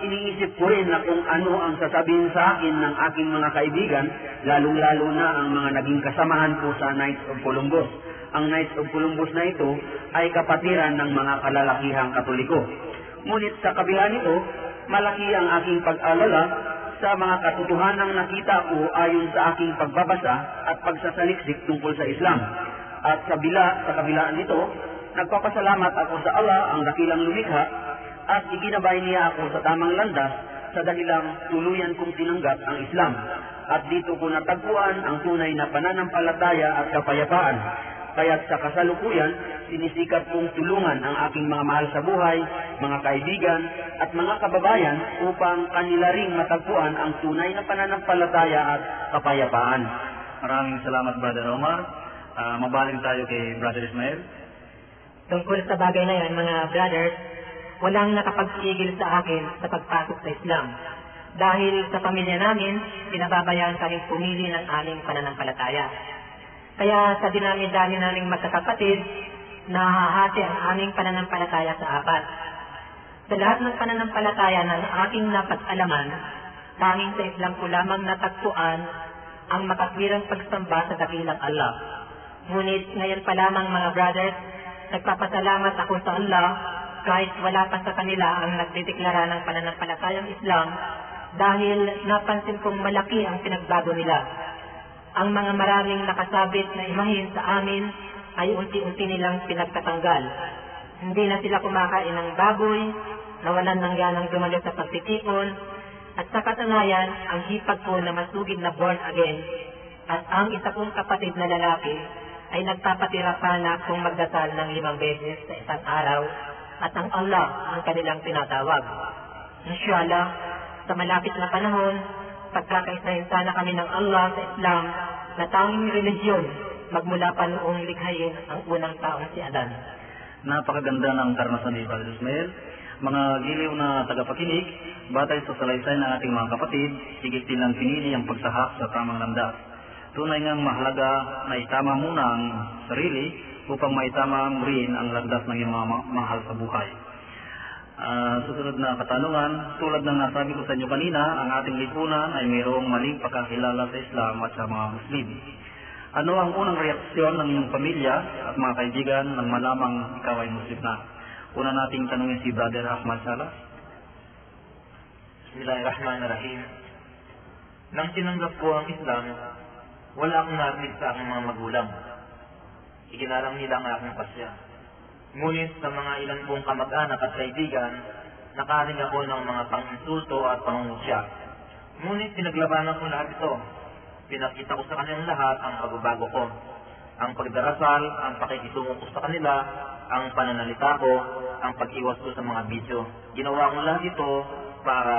iniisip ko rin na kung ano ang sasabihin sa akin ng aking mga kaibigan, lalong-lalo na ang mga naging kasamahan ko sa Knights of Columbus. Ang Knights of Columbus na ito ay kapatiran ng mga kalalakihang Katoliko. Ngunit sa kabila nito, malaki ang aking pag-alala sa mga katotohanang nakita ko ayon sa aking pagbabasa at pagsasaliksik tungkol sa Islam. At sa kabila nito, nagpapasalamat ako sa Allah, ang dakilang lumikha, at iginabay niya ako sa tamang landas sa dahilang tuluyan kong tinanggap ang Islam. At dito ko natagpuan ang tunay na pananampalataya at kapayapaan. Kaya't sa kasalukuyan, sinisikap kong tulungan ang aking mga mahal sa buhay, mga kaibigan, at mga kababayan upang kanila ring matagpuan ang tunay na pananampalataya at kapayapaan. Maraming salamat, Brother Omar. Mabaling tayo kay Brother Ismael. Tungkol sa bagay na yan, mga brothers, walang nakapagsigil sa akin sa pagpasok sa Islam. Dahil sa pamilya namin, pinababayaan kaming pumili ng aming pananampalataya. Kaya sa dinami-dami naming magkakapatid, nahahati ang aming pananampalataya sa 4. Sa lahat ng pananampalataya ng aking napag-alaman, tanging sa Islam ko lamang natagpuan ang makatwirang pagsamba sa dakilang Allah. Ngunit ngayon pa lamang, mga brothers, nagpapasalamat ako sa Allah kahit wala pa sa kanila ang nagdideklara ng pananampalatayang Islam dahil napansin kong malaki ang pinagbago nila. Ang mga maraming nakasabit na imahin sa amin ay unti-unti nilang pinagtatanggal. Hindi na sila kumakain ng baboy, nawalan ng ganang dumalo sa pagtitipon, at sa katunayan, ang hipag ko na masugid na born again, at ang isa kong kapatid na lalaki ay nagpapatira pa na kung magdasal ng 5 beses sa isang araw, at ang Allah ang kanilang tinatawag. Inshallah, sa malapit na panahon, pagkakaisahin sana kami ng Allah sa Islam na tanging religiyon magmula pa noong likhayin ang unang taong si Adan. Napakaganda ng karanasan ni Brother Ismael. Mga giliw na tagapakinig, batay sa salaysay ng ating mga kapatid, higit nilang pinili ang pagsahak sa tamang landas. Tunay ngang mahalaga na itama muna ang sarili upang maitama rin ang landas ng iyong mga mahal sa buhay. Susunod na katanungan, tulad ng nasabi ko sa inyo kanina, ang ating lipunan ay mayroong maling pagkakilala sa Islam at sa mga Muslim. Ano ang unang reaksyon ng iyong pamilya at mga kaibigan nang malamang ikaw ay Muslim na? Una nating tanungin si Brother Ahmad Salas. Bismillahirrahmanirrahim. Nang tinanggap ko ang Islam, wala akong narinig sa aking mga magulang. Iginalang nila ang aking pasya. Ngunit sa mga ilan kong kamag-anak at kaibigan, nakarinig ako ng mga pang-insulto at pangungusya. Ngunit pinaglabanan ko lahat ito. Pinakita ko sa kanilang lahat ang pagbabago ko. Ang pagdarasal, ang pakikitungo ko sa kanila, ang pananalita ko, ang pag-iwas ko sa mga bisyo. Ginawa ko lahat ito para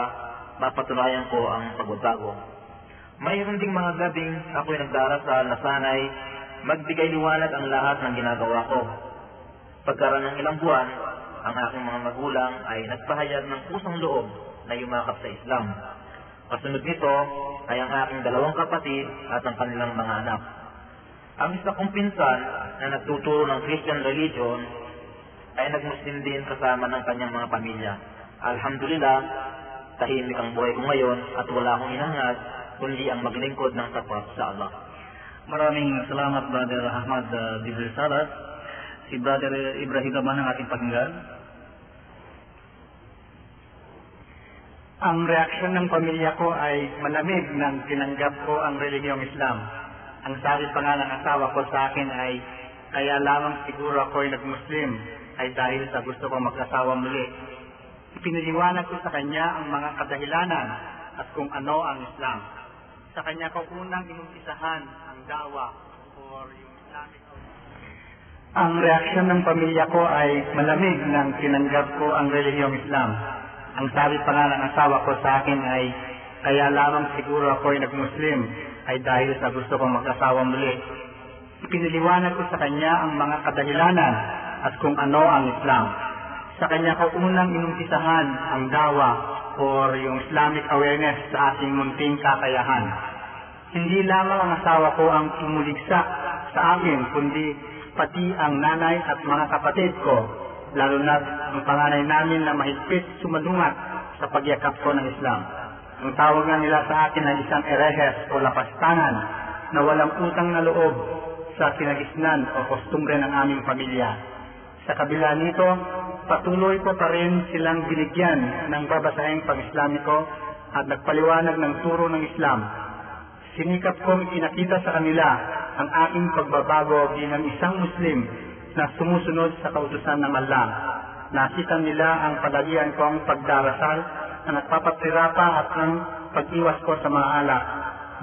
mapatunayan ko ang pagbabago. Mayroon ding mga gabing ako'y nagdarasal na sanay magbigay liwanag ang lahat ng ginagawa ko. Pagkaraan ng ilang buwan, ang aking mga magulang ay nagpahayag ng pusang loob na yumakap sa Islam. Kasunod nito ay ang aking 2 kapatid at ang kanilang mga anak. Ang isa kong pinsan na nagtuturo ng Christian religion ay nagmuslim din kasama ng kanyang mga pamilya. Alhamdulillah, tahimik ang buhay ko ngayon at wala akong hinahangad kundi ang maglingkod ng tapat sa Allah. Maraming salamat, Brother Ahmad Dibril Salas. Si Brother Ibrahim naman ang ating pakinggan. Ang reaksyon ng pamilya ko ay malamig nang tinanggap ko ang relihiyong Islam. Ang sabi pa nga ng asawa ko sa akin ay, kaya lamang siguro ako ay nag-Muslim ay dahil sa gusto ko magkasawa muli. Ipiniliwanag ko sa kanya ang mga kadahilanan at kung ano ang Islam. Sa kanya ko unang inumpisahan ang dawa or yung Islamic. Ang reaksyon ng pamilya ko ay malamig nang tinanggap ko ang relihiyong Islam. Ang sabi pa nga ng asawa ko sa akin ay, kaya lamang siguro ako ay nag-Muslim ay dahil sa gusto kong mag-asawa muli. ipiniliwanag ko sa kanya ang mga kadahilanan at kung ano ang Islam. Sa kanya ko unang inumpisahan ang dawa or yung Islamic awareness sa aking munting kakayahan. Hindi lamang ang asawa ko ang umuligsa sa akin, kundi pati ang nanay at mga kapatid ko, lalo na ang panganay namin na mahigpit sumalungat sa pagyakap ko ng Islam. Ang tawag nga nila sa akin ay isang erehes o lapastangan na walang utang na loob sa kinagisnan o kostumbre ng aming pamilya. Sa kabila nito, patuloy ko pa rin silang binigyan ng babasahing pang-Islamiko at nagpaliwanag ng turo ng Islam. Sinikap kong ipinakita sa kanila ang aking pagbabago bilang isang Muslim na sumusunod sa kautusan ng Allah. Nakita nila ang palagian kong pagdarasal na nagpapatira at ang pag-iwas ko sa mga alak.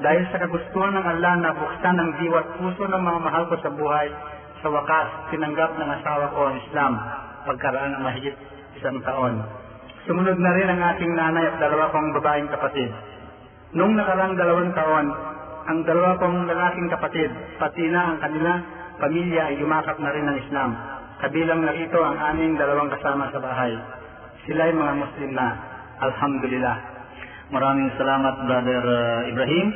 Dahil sa kagustuhan ng Allah na buksan ang diwa at puso ng mga mahal ko sa buhay, sa wakas, tinanggap ng asawa ko ang Islam pagkaraan ng mahigit 1 taon. Sumunod na rin ang aking nanay at 2 kong babaeng kapatid. Noong nakarang 2 taon, ang 2 kong lalaking kapatid, pati na ang kanila pamilya ay yumakap na rin ng Islam. Kabilang na rito ang aming 2 kasama sa bahay. Sila ay mga Muslim na. Alhamdulillah. Maraming salamat, Brother Ibrahim.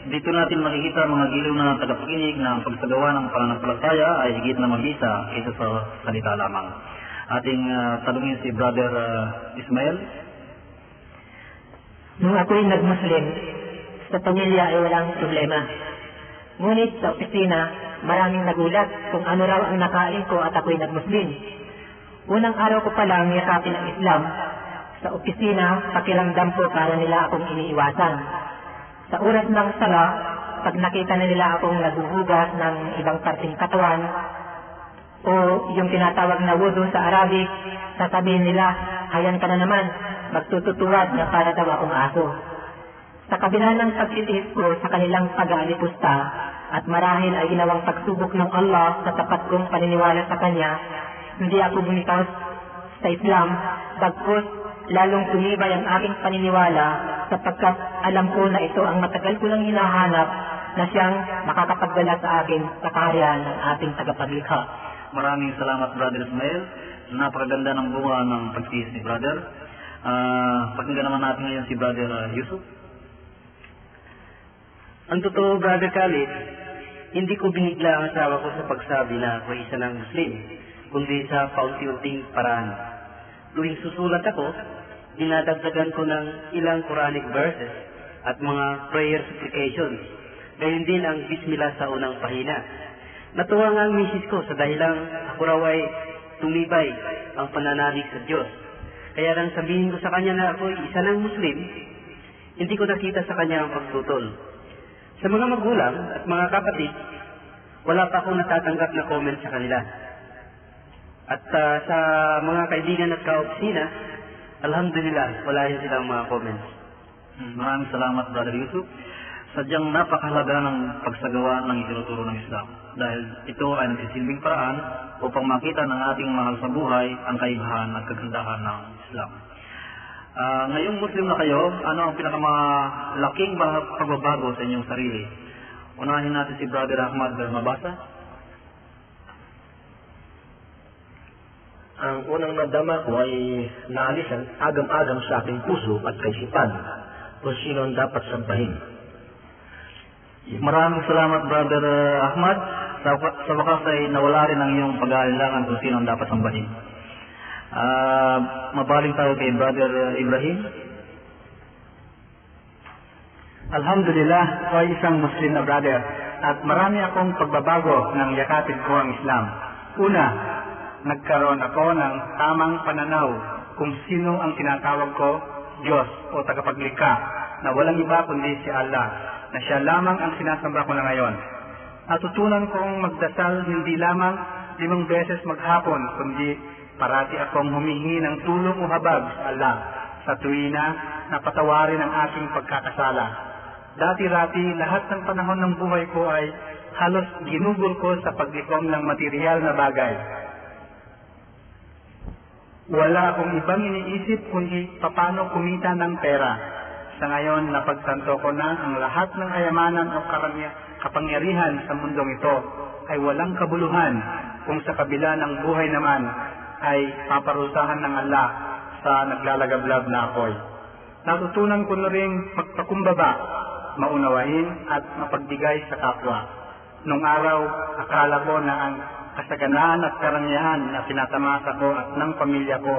Dito natin makikita mga giliw na tagapakinig na ang pagsagawa ng pananampalataya ay higit na mabisa kaysa sa salita lamang. Ating tanungin si Brother Ismail. Nung ako'y nag-Muslim, sa pamilya ay walang problema. Ngunit sa opisina, maraming nagulat kung ano raw ang nakain ko at ako'y nag-Muslim. Unang araw ko pa lang yakapin ang Islam. Sa opisina, pakiramdam ko para nila akong iniiwasan. Sa oras ng sala, pag nakita na nila akong naghuhugas ng ibang parting katawan, o yung tinatawag na wudu sa Arabic, sasabihin nila, hayan ka na naman, magtututuwad na para daw akong aso. Sa kabila ng pagtitiis ko sa kanilang pag-aalipusta, at marahil ay ginawang pagsubok ng Allah sa tapat kong paniniwala sa Kanya, hindi ako bumitaw sa Islam, bagkus lalong tumibay ang aking paniniwala sapagkat alam ko na ito ang matagal ko lang hinahanap na siyang makakapagdala sa akin sa kaharian ng ating tagapaglikha. Maraming salamat, Brother Ismail. Napakaganda ng bunga ng pagtiis ni Brother. Pakinggan naman natin ngayon si Brother Yusuf. Ang totoo, Brother Khalid, hindi ko binigla ang asawa ko sa pagsabi na ako isa ng Muslim, kundi sa paunti-unting paraan. Tuwing susulat ako, dinadagdagan ko ng ilang Quranic verses at mga prayer supplications. Gayon din ang Bismillah sa unang pahina. Natuwa nga ang misis ko sa dahilang ako raw ay tumibay ang pananalig sa Diyos. Kaya nang sabihin ko sa kanya na ako isa ng Muslim, hindi ko nakita sa kanya ang pagtutol. Sa mga magulang at mga kapatid, wala pa akong natatanggap na comment sa kanila. At sa mga kaibigan at kaopisina, alhamdulillah, wala rin silang mga comments. Maraming salamat, Brother Yusuf. Sadyang napakahalaga ng pagsagawa ng itinuturo ng Islam. Dahil ito ay nagsisilbing paraan upang makita ng ating mahal sa buhay ang kaibahan at kagandahan ng Islam. Ngayong Muslim na kayo, ano ang pinakamalaking pagbabago sa inyong sarili? Unahin natin si Brother Ahmad mabasa. Ang unang nadama ko ay naalis ang agam-agam sa aking puso at kaisipan kung sino ang dapat sambahin. Maraming salamat, Brother Ahmad. Sa wakas ay nawala rin ang iyong pag-aalinlangan kung sino ang dapat sambahin. Mabaling tayo kay Brother Ibrahim. Alhamdulillah, ako ay isang Muslim na brother at marami akong pagbabago nang yakapin ko ang Islam. Una, nagkaroon ako ng tamang pananaw kung sino ang tinatawag ko Diyos o tagapaglikha na walang iba kundi si Allah, na siya lamang ang sinasamba ko na ngayon. Natutunan kong magdasal hindi lamang 5 beses maghapon, kundi parati akong humihingi ng tulong o habag sa Allah sa tuwina na patawarin ang aking pagkakasala. Dati-rati, lahat ng panahon ng buhay ko ay halos ginugol ko sa paglikom ng material na bagay. Wala akong ibang iniisip kundi paano kumita ng pera. Sa ngayon, napagtanto ko na ang lahat ng kayamanan o kapangyarihan sa mundong ito ay walang kabuluhan kung sa kabila ng buhay naman ay paparusahan ng Allah sa naglalagablab na apoy. Natutunan ko na rin magpakumbaba, maunawain at mapagbigay sa kapwa. Nung araw, akala ko na ang kasaganaan at karangyaan na pinatamasa ko at ng pamilya ko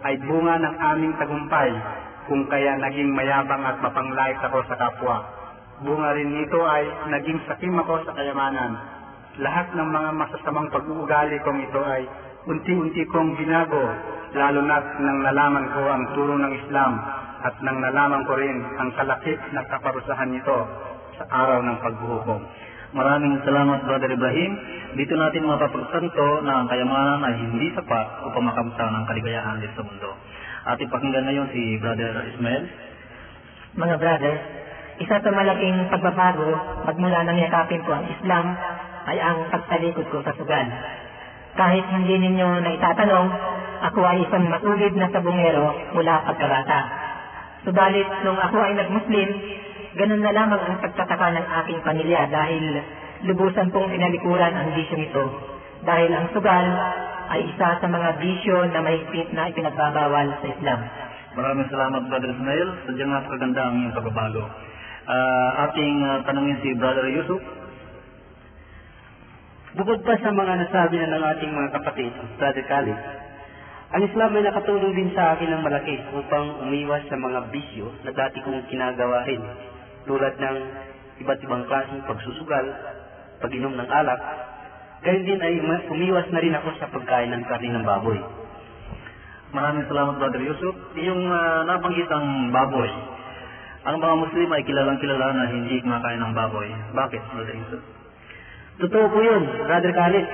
ay bunga ng aming tagumpay, kung kaya naging mayabang at mapanglait ako sa kapwa. Bunga rin nito ay naging sakim ako sa kayamanan. Lahat ng mga masasamang pag-uugali kong ito ay unti-unti kong binago, lalo na't nang nalaman ko ang turo ng Islam at nang nalaman ko rin ang kalakip na kaparusahan nito sa araw ng paghuhukom. Maraming salamat, Brother Ibrahim. Dito natin mapapagtanto na ang kayamanan ay hindi sapat upang makamtan ang kaligayahan dito sa mundo. Ating pakinggan ngayon si Brother Ismael. Mga brother, isa sa malaking pagbabago magmula nang yakapin ko ang Islam ay ang pagtalikod ko sa sugal. Kahit hindi ninyo na itatanong, ako ay isang masugid na sabungero mula pagkabata. Subalit nung ako ay nag-Muslim, ganun na lamang ang pagtataka ng aking pamilya dahil lubusan pong tinalikuran ang bisyong ito. Dahil ang sugal ay isa sa mga bisyo na mahigpit na ipinagbabawal sa Islam. Maraming salamat, Brother Ismael. Sadyang napakaganda ang iyong pagbabago. Ating tanungin si Brother Yusuf. Bukod pa sa mga nasabi na ng ating mga kapatid, Brother Khalid, ang Islam ay nakatulong din sa akin ng malaki upang umiwas sa mga bisyo na dati kong kinagawa rin, tulad ng iba't ibang klaseng pagsusugal, pag-inom ng alak. Gayun din ay umiwas na rin ako sa pagkain ng karne ng baboy. Maraming salamat, Brother Yusuf. Yung nabanggit ang baboy, ang mga Muslim ay kilalang kilala na hindi kumakain ng baboy. Bakit, Brother Yusuf? Totoo po yun, Brother Khalid.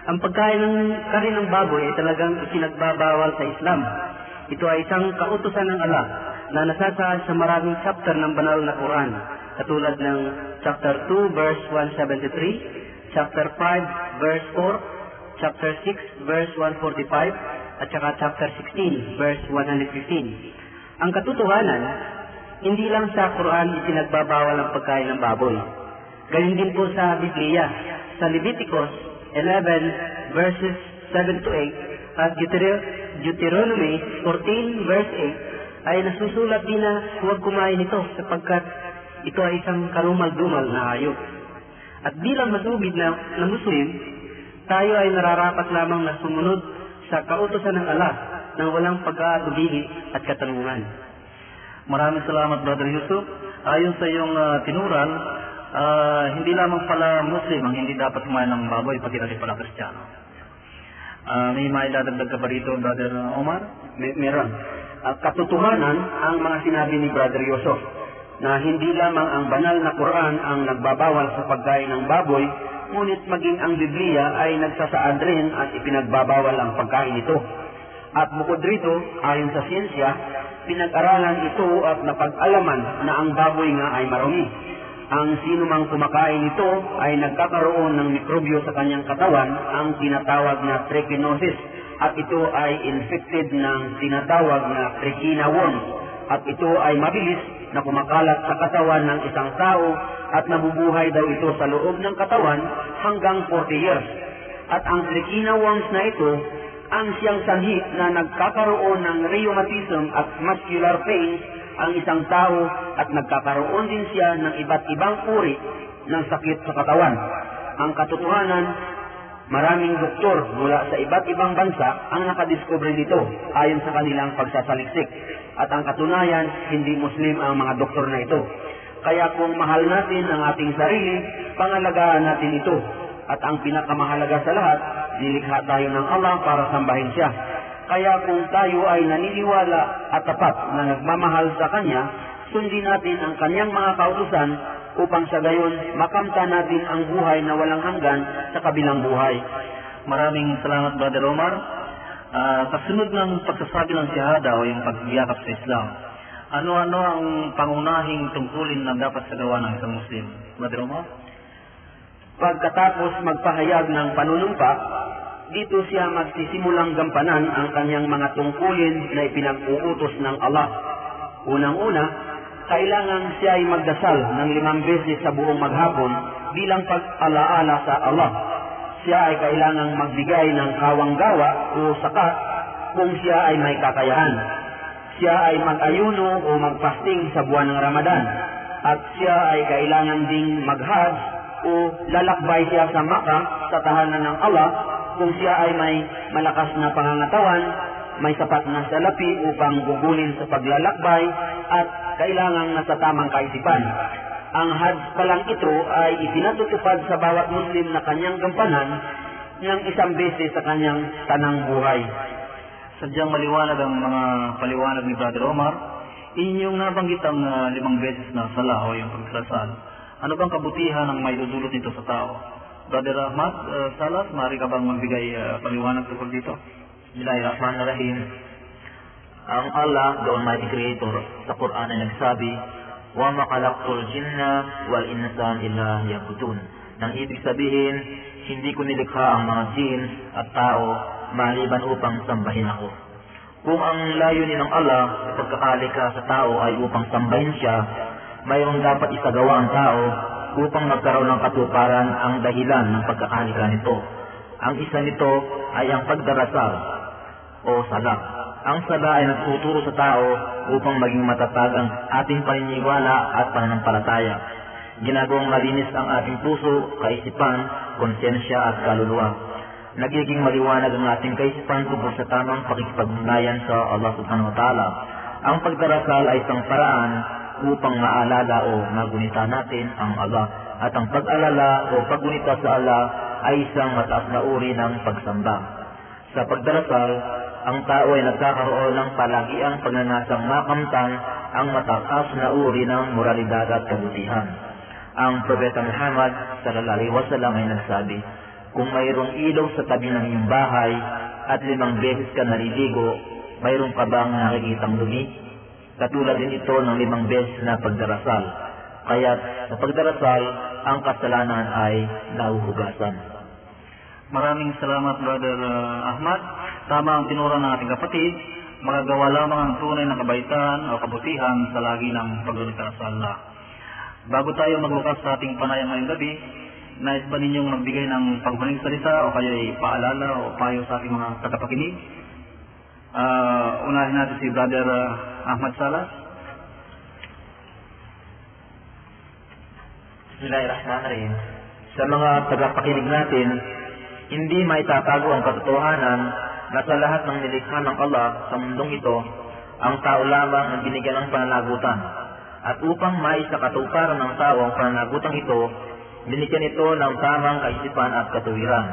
Ang pagkain ng karne ng baboy ay talagang ipinagbabawal sa Islam. Ito ay isang kautusan ng Allah na nasasaad sa maraming chapter ng banal na Quran, katulad ng chapter 2 verse 173, chapter 5 verse 4, chapter 6 verse 145, at saka chapter 16 verse 115. Ang katotohanan, hindi lang sa Quran ipinagbabawal ang pagkain ng baboy. Gayon din po sa Biblia, sa Leviticus 11 verses 7 to 8 at Deuteronomy 14 verse 8 ay nasusulat din na huwag kumain ito sapagkat ito ay isang karumal-dumal na hayop. At bilang masubid na Muslim, tayo ay nararapat lamang na sumunod sa kautusan ng Allah nang walang pag-aatubili at katanungan. Maraming salamat, Brother Yusuf. Ayon sa iyong tinuran, hindi lamang pala Muslim ang hindi dapat kumain ng baboy, pati rin pala Kristiyano. May maidadagdag ka ba rito, Brother Omar? Meron. Katotohanan ang mga sinabi ni Brother Yusuf na hindi lamang ang banal na Quran ang nagbabawal sa pagkain ng baboy, ngunit maging ang Biblia ay nagsasaad rin at ipinagbabawal ang pagkain ito. At bukod rito, ayon sa siyensya, pinag-aralan ito at napag-alaman na ang baboy nga ay marumi. Ang sino mang kumakain nito ay nagkakaroon ng mikrobyo sa kanyang katawan, ang tinatawag na trichinosis, at ito ay infected ng tinatawag na trichina worms, at ito ay mabilis na kumakalat sa katawan ng isang tao at nabubuhay daw ito sa loob ng katawan hanggang 40 years. At ang trichina worms na ito ang siyang sanhi na nagkakaroon ng rheumatism at muscular pains ang isang tao at nagkakaroon din siya ng iba't ibang uri ng sakit sa katawan. Ang katotohanan, maraming doktor mula sa iba't ibang bansa ang nakadiscover nito ayon sa kanilang pagsasaliksik. At ang katunayan, hindi Muslim ang mga doktor na ito. Kaya kung mahal natin ang ating sarili, pangalagaan natin ito. At ang pinakamahalaga sa lahat, nilikha tayo ng Allah para sambahin siya. Kaya kung tayo ay naniniwala at tapat na nagmamahal sa Kanya, sundin natin ang Kanyang mga kautusan upang sa gayon makamtan natin ang buhay na walang hanggan sa kabilang buhay. Maraming salamat, Brother Omar. Kasunod ng pagsasabi ng shahada o yung pagyakap sa Islam, ano-ano ang pangunahing tungkulin na dapat sagawa ng isang Muslim? Brother Omar? Pagkatapos magpahayag ng panunumpa, dito siya magsisimulang gampanan ang kanyang mga tungkulin na ipinag-uutos ng Allah. Unang-una, kailangan siya ay magdasal ng 5 beses sa buong maghapon bilang pag-alaala sa Allah. Siya ay kailangang magbigay ng kawanggawa o sakat kung siya ay may kakayahan. Siya ay mag-ayuno o magpasting sa buwan ng Ramadan. At siya ay kailangan ding mag-hajj o lalakbay siya sa Makkah sa tahanan ng Allah kung siya ay may malakas na pangangatawan, may sapat na salapi upang gugulin sa paglalakbay at kailangang nasa tamang kaisipan. Ang Hajj pa lang ito ay ipinatutupad sa bawat Muslim na kanyang gampanan ng isang beses sa kanyang tanang buhay. Sadyang maliwanag ang mga paliwanag ni Brother Omar. Inyong nabanggit ang 5 beses na sala o yung pagdarasal. Ano bang kabutihan ang may dudulot nito sa tao? Brother Ahmad Salas, maaari ka bang magbigay paliwanag tungkol dito? Bismillahirrahmanirrahim. Ang Allah, the Almighty Creator, sa Quran ay nagsabi, "Wa ma khalaqtul jinna wal insa illa liya'budun." Nang ibig sabihin, hindi ko nilikha ang mga jinn at tao maliban upang sambahin ako. Kung ang layunin ng Allah sa pagkakalikha sa tao ay upang sambahin siya, mayroong dapat isagawa ang tao upang magkaroon ng katuparan ang dahilan ng pagkakalikha nito. Ang isa nito ay ang pagdarasal o sala. Ang sala ay nagtuturo sa tao upang maging matatag ang ating paniniwala at pananampalataya. Ginagawang malinis ang ating puso, kaisipan, konsensya at kaluluwa. Nagiging maliwanag ang ating kaisipan tungkol sa tamang pakikipag-ugnayan sa Allah subhanahu wa ta'ala. Ang pagdarasal ay isang paraan upang maalala o magunita natin ang Allah. At ang pag-alala o paggunita sa Allah ay isang mataas na uri ng pagsamba. Sa pagdarasal, ang tao ay nagkakaroon ng palagiang pagnanasang makamtan ang mataas na uri ng moralidad at kabutihan. Ang Propeta Muhammad sallallahu alaihi wasallam ay nagsabi, "Kung mayroong ilaw sa tabi ng iyong bahay at 5 beses ka naliligo, mayroong ka bang nakikitang dumi?" Katulad din ito ng 5 beses na pagdarasal. Kaya sa pagdarasal, ang kasalanan ay nahuhugasan. Maraming salamat, Brother Ahmad. Tama ang tinuro ng ating kapatid. Magagawa lamang ang tunay na kabaitan o kabutihan sa lagi ng paglilingkod sa Allah. Bago tayo magbukas sa ating panayam ngayong gabi, nais ba ninyong magbigay ng paghuling salita o kaya paalala o payo sa ating mga tagapakinig? Unahin natin si Brother Ahmad Salas. Bismillahirrahmanirrahim. Sa mga tagapakinig natin, hindi maitatago ang katotohanan na sa lahat ng nilikha ng Allah sa mundong ito, ang tao lamang ang binigyan ng pananagutan. At upang maisakatuparan ng tao ang pananagutan ito, binigyan ito ng tamang kaisipan at katuwiran.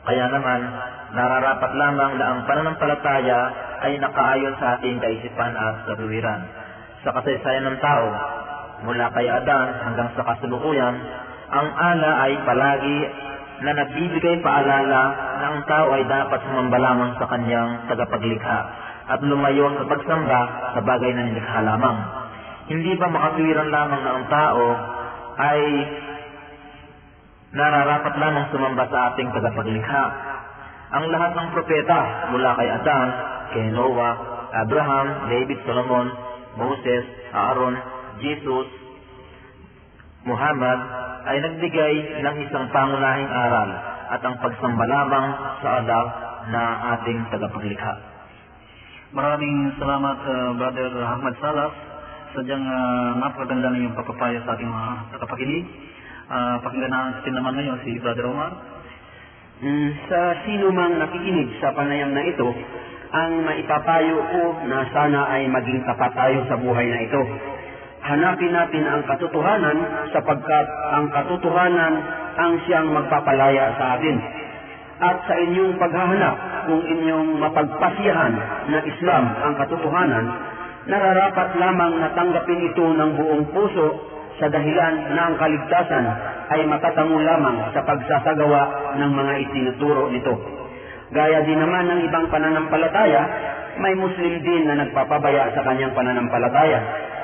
Kaya naman, nararapat lamang na ang pananampalataya ay nakaayon sa ating kaisipan at katuwiran. Sa kasaysayan ng tao, mula kay Adan hanggang sa kasalukuyan, ang ala ay palagi na nagbibigay paalala na ang tao ay dapat sumamba lamang sa kanyang tagapaglikha at lumayo sa pagsamba sa bagay na nilikha lamang. Hindi ba makatuwiran lamang na ang tao ay nararapat lamang sumamba sa ating tagapaglikha? Ang lahat ng propeta mula kay Adan, kay Noah, Abraham, David, Solomon, Moses, Aaron, Jesus, Muhammad ay nagbigay ng isang pangunahing aral at ang pagsamba lamang sa Allah na ating tagapaglikha. Maraming salamat, Brother Ahmad Salas. Sadyang napakaganda na yung pagpapayo sa ating mga tagapakinig. Pakinggan natin naman ngayon si Brother Omar. Sa sino mang nakikinig sa panayam na ito, ang maipapayo ko na sana ay maging tapat tayo sa buhay na ito. Hanapin natin ang katotohanan sapagkat ang katotohanan ang siyang magpapalaya sa atin. At sa inyong paghahanap kung inyong mapagpasiyahan na Islam ang katotohanan, nararapat lamang natanggapin ito ng buong puso sa dahilan na ang kaligtasan ay matatango lamang sa pagsasagawa ng mga itinuturo nito. Gaya din naman ng ibang pananampalataya, may Muslim din na nagpapabaya sa kanyang pananampalataya.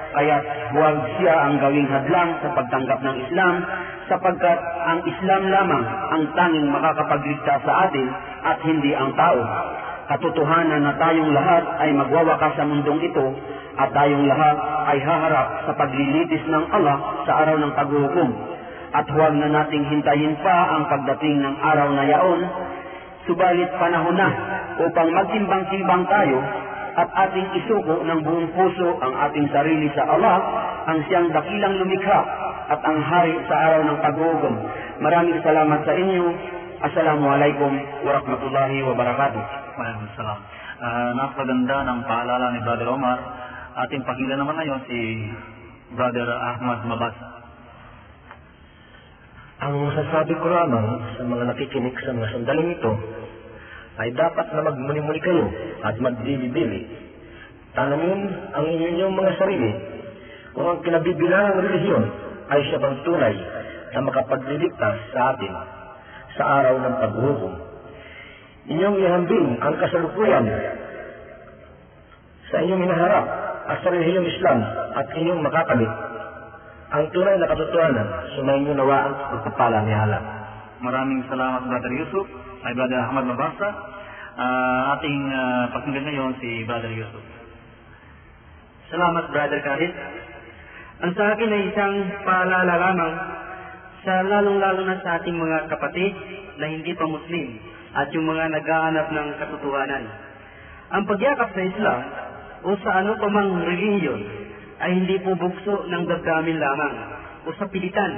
Kaya huwag siya ang gawing hadlang sa pagtanggap ng Islam sapagkat ang Islam lamang ang tanging makakapagligtas sa atin at hindi ang tao. Katotohanan na tayong lahat ay magwawakas sa mundong ito at tayong lahat ay haharap sa paglilitis ng Allah sa araw ng paghuhukom. at huwag na nating hintayin pa ang pagdating ng araw na yaon, subalit panahon na upang magtimbang-timbang tayo at ating isuko ng buong puso ang ating sarili sa Allah, ang siyang dakilang lumikha at ang hari sa araw ng paghuhukom. Maraming salamat sa inyo. Assalamualaikum warahmatullahi wabarakatuh. Maraming salam. Napaganda ng paalala ni Brother Omar. Ating pakinggan naman ngayon si Brother Ahmad Mabasa. Ang masasabi ko lamang sa mga nakikinig sa mga sandaling ito ay dapat na magmuni-muni kayo at magdili-dili. Tanungin ang inyong mga sarili kung ang kinabibilangang relihiyon ay siya bang tunay na makapagliligtas sa atin sa araw ng paghuhukom. Inyong ihambing ang kasalukuyan sa inyong hinaharap at sa relihiyong Islam at inyong makakamit ang tunay na katotohanan. Sumayin nyo nawa ang pagpapala ni Allah. Maraming salamat Brother Yusuf, ay Brother Ahmad Mabasa. Ating pakinggan ngayon si Brother Yusuf. Salamat Brother Khalid. Ang sa akin ay isang paalala lamang sa lalong-lalo na sa ating mga kapatid na hindi pa Muslim at yung mga naghahanap ng katotohanan. Ang pagyakap sa Islam o sa ano pa mang relihiyon ay hindi po bukso ng damdamin lamang o sa pilitan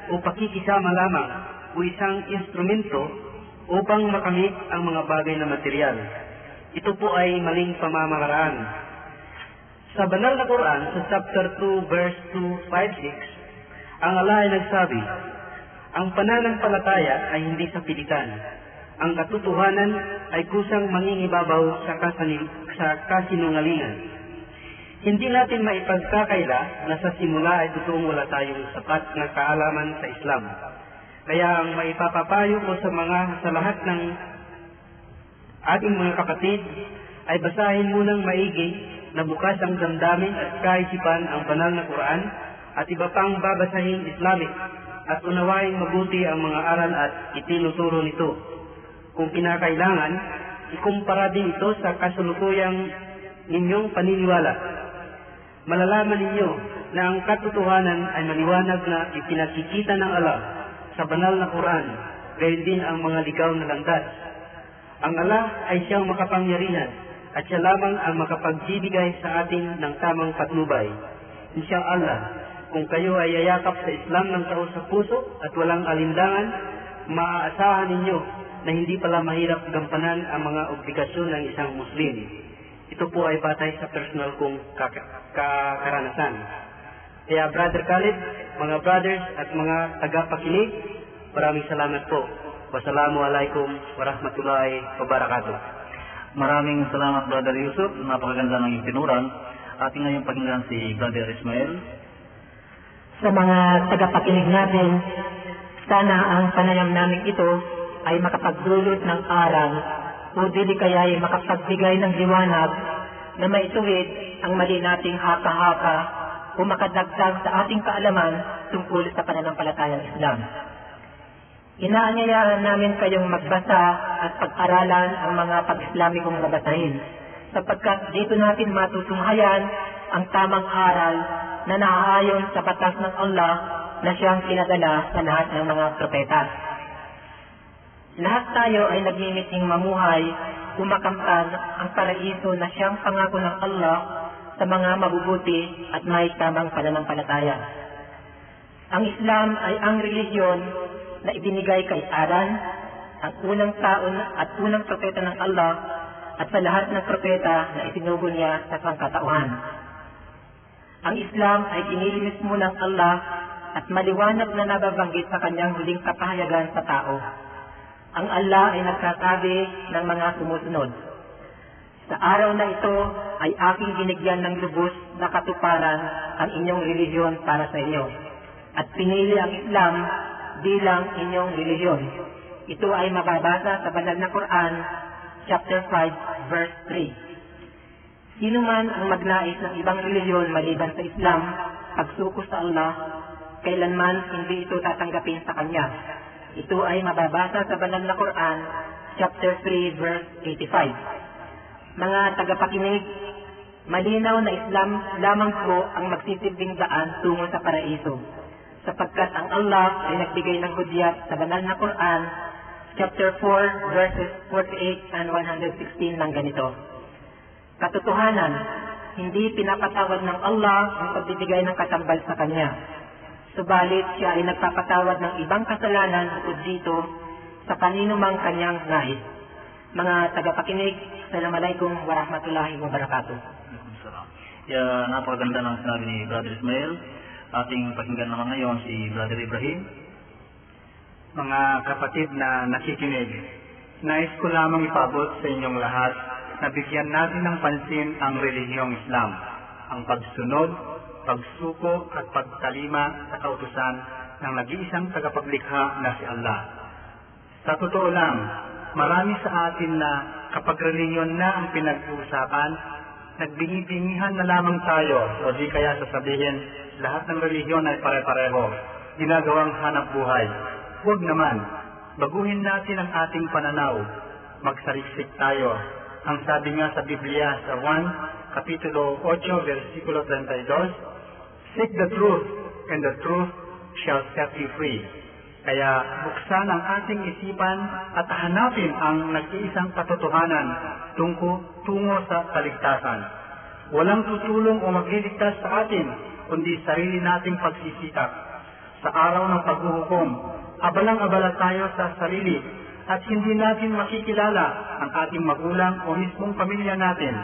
o pakikisama lamang o isang instrumento upang makamit ang mga bagay na material. Ito po ay maling pamamaraan. Sa banal na Quran, sa chapter 2, verse 256, ang Allah ay nagsabi, ang pananampalataya ay hindi sa pilitan. Ang katotohanan ay kusang mangingibabaw sa kasinungalingan. Hindi natin maipagkakaila na sa simula ay totoong wala tayong sapat na kaalaman sa Islam. Kaya ang maipapapayo ko sa lahat ng ating mga kapatid ay basahin munang maigi na bukas ang damdamin at kaisipan ang banal na Quran at iba pang babasahin Islamic at unawain mabuti ang mga aral at itinuturo nito. Kung kinakailangan, ikumpara din ito sa kasulukuyang ninyong paniniwala. Malalaman ninyo na ang katotohanan ay maliwanag na ipinakikita ng Allah sa banal na Quran, gayon din ang mga ligaw na landas. Ang Allah ay siyang makapangyarihan at siya lamang ang makapagbibigay sa atin ng tamang patnubay. Insyaallah, kung kayo ay yayakap sa Islam ng taos sa puso at walang alinlangan, maaasahan ninyo na hindi pala mahirap gampanan ang mga obligasyon ng isang Muslim. Ito po ay batay sa personal kong karanasan. Kaya Brother Khalid, mga brothers at mga tagapakinig, maraming salamat po. Wassalamualaikum warahmatullahi wabarakatuh. Maraming salamat Brother Yusuf, napakaganda ng itinuran. Ating ngayong pakinggan si Brother Ismael. Sa mga tagapakinig natin, sana ang panayam namin ito ay makapagdulot ng aral o dili kaya ay makapagbigay ng liwanag na maituwid ang mali nating haka-haka o makadagdag sa ating kaalaman tungkol sa pananampalatayang Islam. Inaanyayahan namin kayong magbasa at pag-aralan ang mga pag-Islamikong babasahin sapagkat dito natin matutunghayan ang tamang aral na naaayon sa batas ng Allah na siyang pinadala sa lahat ng mga propeta. Lahat tayo ay nagmimiting mamuhay o makamtan ang paraiso na siyang pangako ng Allah sa mga mabubuti at may tamang pananampalataya. Ang Islam ay ang relihiyon na ibinigay kay Adan, ang unang taon at unang propeta ng Allah at sa lahat ng propeta na isinugo niya sa sangkatauhan. Ang Islam ay pinili mismo ng Allah at maliwanag na nababanggit sa kanyang huling kapahayagan sa tao. Ang Allah ay nagsasabi ng mga sumusunod, sa araw na ito ay aking binigyan ng lubos na katuparan ang inyong relihiyon para sa inyo at pinili ang Islam bilang inyong relihiyon. Ito ay mababasa sa banal na Quran, chapter 5, verse 3. Sino man ang magnais ng ibang relihiyon maliban sa Islam, pagsuko sa Allah, kailanman hindi ito tatanggapin sa kanya. Ito ay mababasa sa banal na Quran, chapter 3, verse 85. Mga tagapakinig, malinaw na Islam lamang po ang magsisilbing daan tungo sa paraiso. sapagkat ang Allah ay nagbigay ng hudyat sa banal na Quran, chapter 4, verses 48 and 116 ng ganito. Katotohanan, hindi pinapatawad ng Allah ang pagbibigay ng katambal sa Kanya. Subalit siya ay nagpapatawad ng ibang kasalanan bukod dito sa kanino mang kanyang nais. Mga tagapakinig, Assalamualaikum warahmatullahi wabarakatuh. Napakaganda ng sinabi ni Brother Ismael. Ating pakinggan naman ngayon si Brother Ibrahim. Mga kapatid na nakikinig, nais ko lamang ipabot sa inyong lahat na bigyan natin ng pansin ang relihiyong Islam, ang pagsunod, pagsuko at pagtalima sa kautusan ng nag-iisang tagapaglikha na si Allah. Sa totoo lang, marami sa atin na kapag relihiyon na ang pinag-uusapan, nagbingi-bingihan na lamang tayo o di kaya sasabihin, lahat ng relihiyon ay pare-pareho, ginagawang hanap buhay. Huwag naman, baguhin natin ang ating pananaw, magsaliksik tayo. Ang sabi nga sa Biblia sa 1, Kapitulo 8, versikulo 32, Seek the truth, and the truth shall set you free. Kaya buksan ang ating isipan at hanapin ang nag-iisang katotohanan tungo sa kaligtasan. Walang tutulong o magliligtas sa atin, kundi sarili nating pagsisikap. Sa araw ng paghuhukom, abalang-abala tayo sa sarili at hindi natin makikilala ang ating magulang o mismong pamilya natin.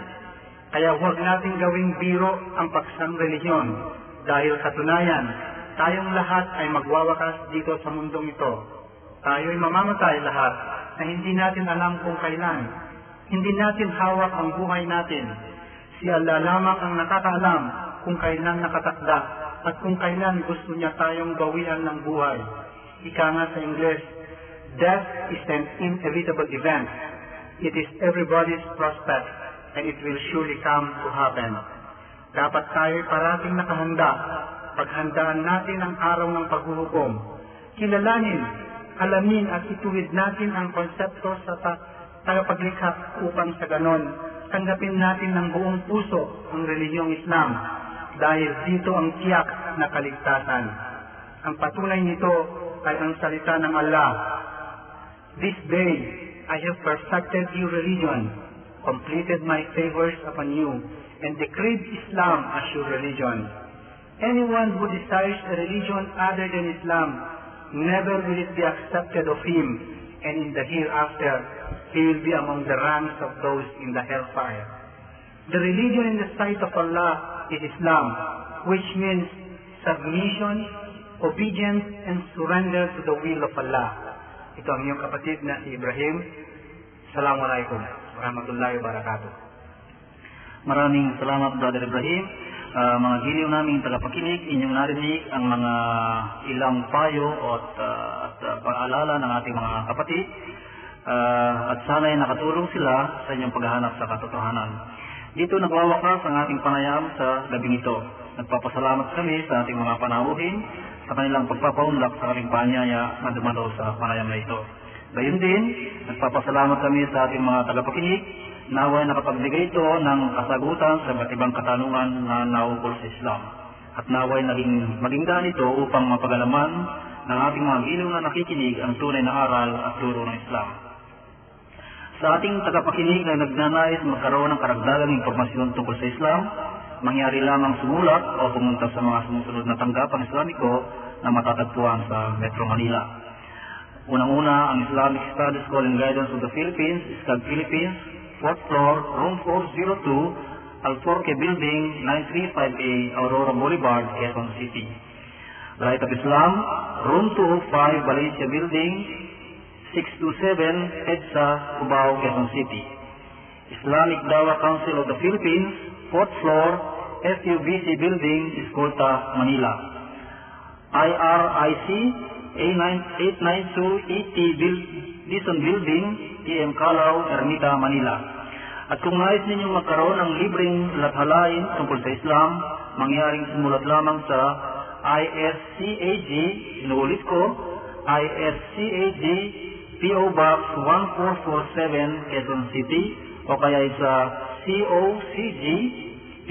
Kaya huwag natin gawing biro ang paksang relihiyon. Dahil katunayan, tayong lahat ay magwawakas dito sa mundong ito. Tayo'y mamamatay lahat na hindi natin alam kung kailan. Hindi natin hawak ang buhay natin. Si Allah lamang ang nakakaalam kung kailan nakatakda at kung kailan gusto niya tayong bawian ng buhay. Ika nga sa Ingles, death is an inevitable event. It is everybody's prospect and it will surely come to happen. Dapat tayo'y parating nakahanda. Paghandaan natin ang araw ng paghuhukom. Kilalanin, alamin at ituwid natin ang konsepto sa tagapaglikha upang sa ganon, tanggapin natin ng buong puso ang relihiyong Islam dahil dito ang tiyak na kaligtasan. Ang patunay nito ay ang salita ng Allah. This day I have perfected your religion, completed my favors upon you, and decreed Islam as your religion. Anyone who desires a religion other than Islam, never will it be accepted of him, and in the hereafter, he will be among the ranks of those in the hellfire. The religion in the sight of Allah is Islam, which means submission, obedience, and surrender to the will of Allah. Ito ang iyong kapatid na si Ibrahim. Assalamualaikum warahmatullahi wabarakatuh. Maraming salamat, Brother Ibrahim. Mga giliw naming tagapakinig, inyong narinig ang mga ilang payo at paalala ng ating mga kapatid. At sana'y nakatulong sila sa inyong paghahanap sa katotohanan. Dito nagwawakas ang ating panayam sa gabing ito. Nagpapasalamat kami sa ating mga panauhin sa kanilang pagpapaunlak sa kaming paanyaya na dumalo sa panayam na ito. Gayon din, nagpapasalamat kami sa ating mga tagapakinig. Naway nakapagbigay ito ng kasagutan sa iba't ibang katanungan na naukol sa Islam. At naway maging daan ito upang mapagalaman ng ating mga giliw na nakikinig ang tunay na aral at turo ng Islam. Sa ating tagapakinig na nagnanais magkaroon ng karagdagang impormasyon tungkol sa Islam, mangyari lamang sumulat o pumunta sa mga sumusunod na tanggapan Islamiko na matatagpuan sa Metro Manila. Unang-una, ang Islamic Studies School and Guidance of the Philippines, ISCAG Philippines, 4th floor, room 402, Alforque Building, 935A, Aurora Boulevard, Quezon City. Light of Islam, room 205, Valencia Building, 627, EDSA, Cubao, Quezon City. Islamic Dawah Council of the Philippines, 4th floor, FUBC Building, Escolta, Manila. IRIC, 892 Dison Building, TM Calao, Ermita, Manila. At kung nais ninyong magkaroon ng libreng lathalain tungkol sa Islam, mangyaring sumulat lamang sa ISCAG, inuulit ko, ISCAG, PO Box 1447, Quezon City, o kaya sa COCG,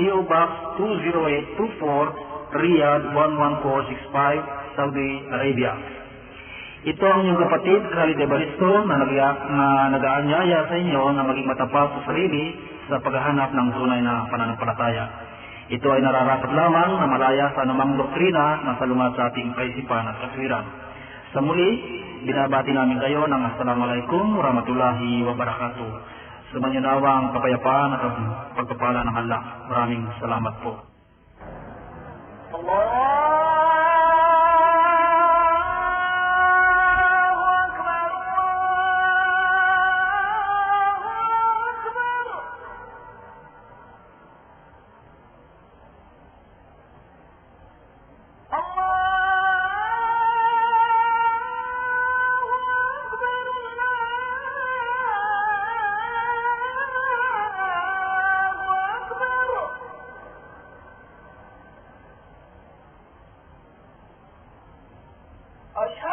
PO Box 20824, Riyadh 11465, Saudi Arabia. Ito ang inyong kapatid, Khalid Evaristo, na nag-aanyaya sa inyo na maging matapat sa sarili sa paghahanap ng tunay na pananampalataya. Ito ay nararapat lamang na malaya sa anumang doktrina na salungat sa ating kaisipan at kaswiran. Sa muli, binabati namin kayo ng Assalamualaikum warahmatullahi wabarakatuh. Sumanyo nawa ang kapayapaan at ang pagpapala ng Allah. Maraming salamat po. أشهد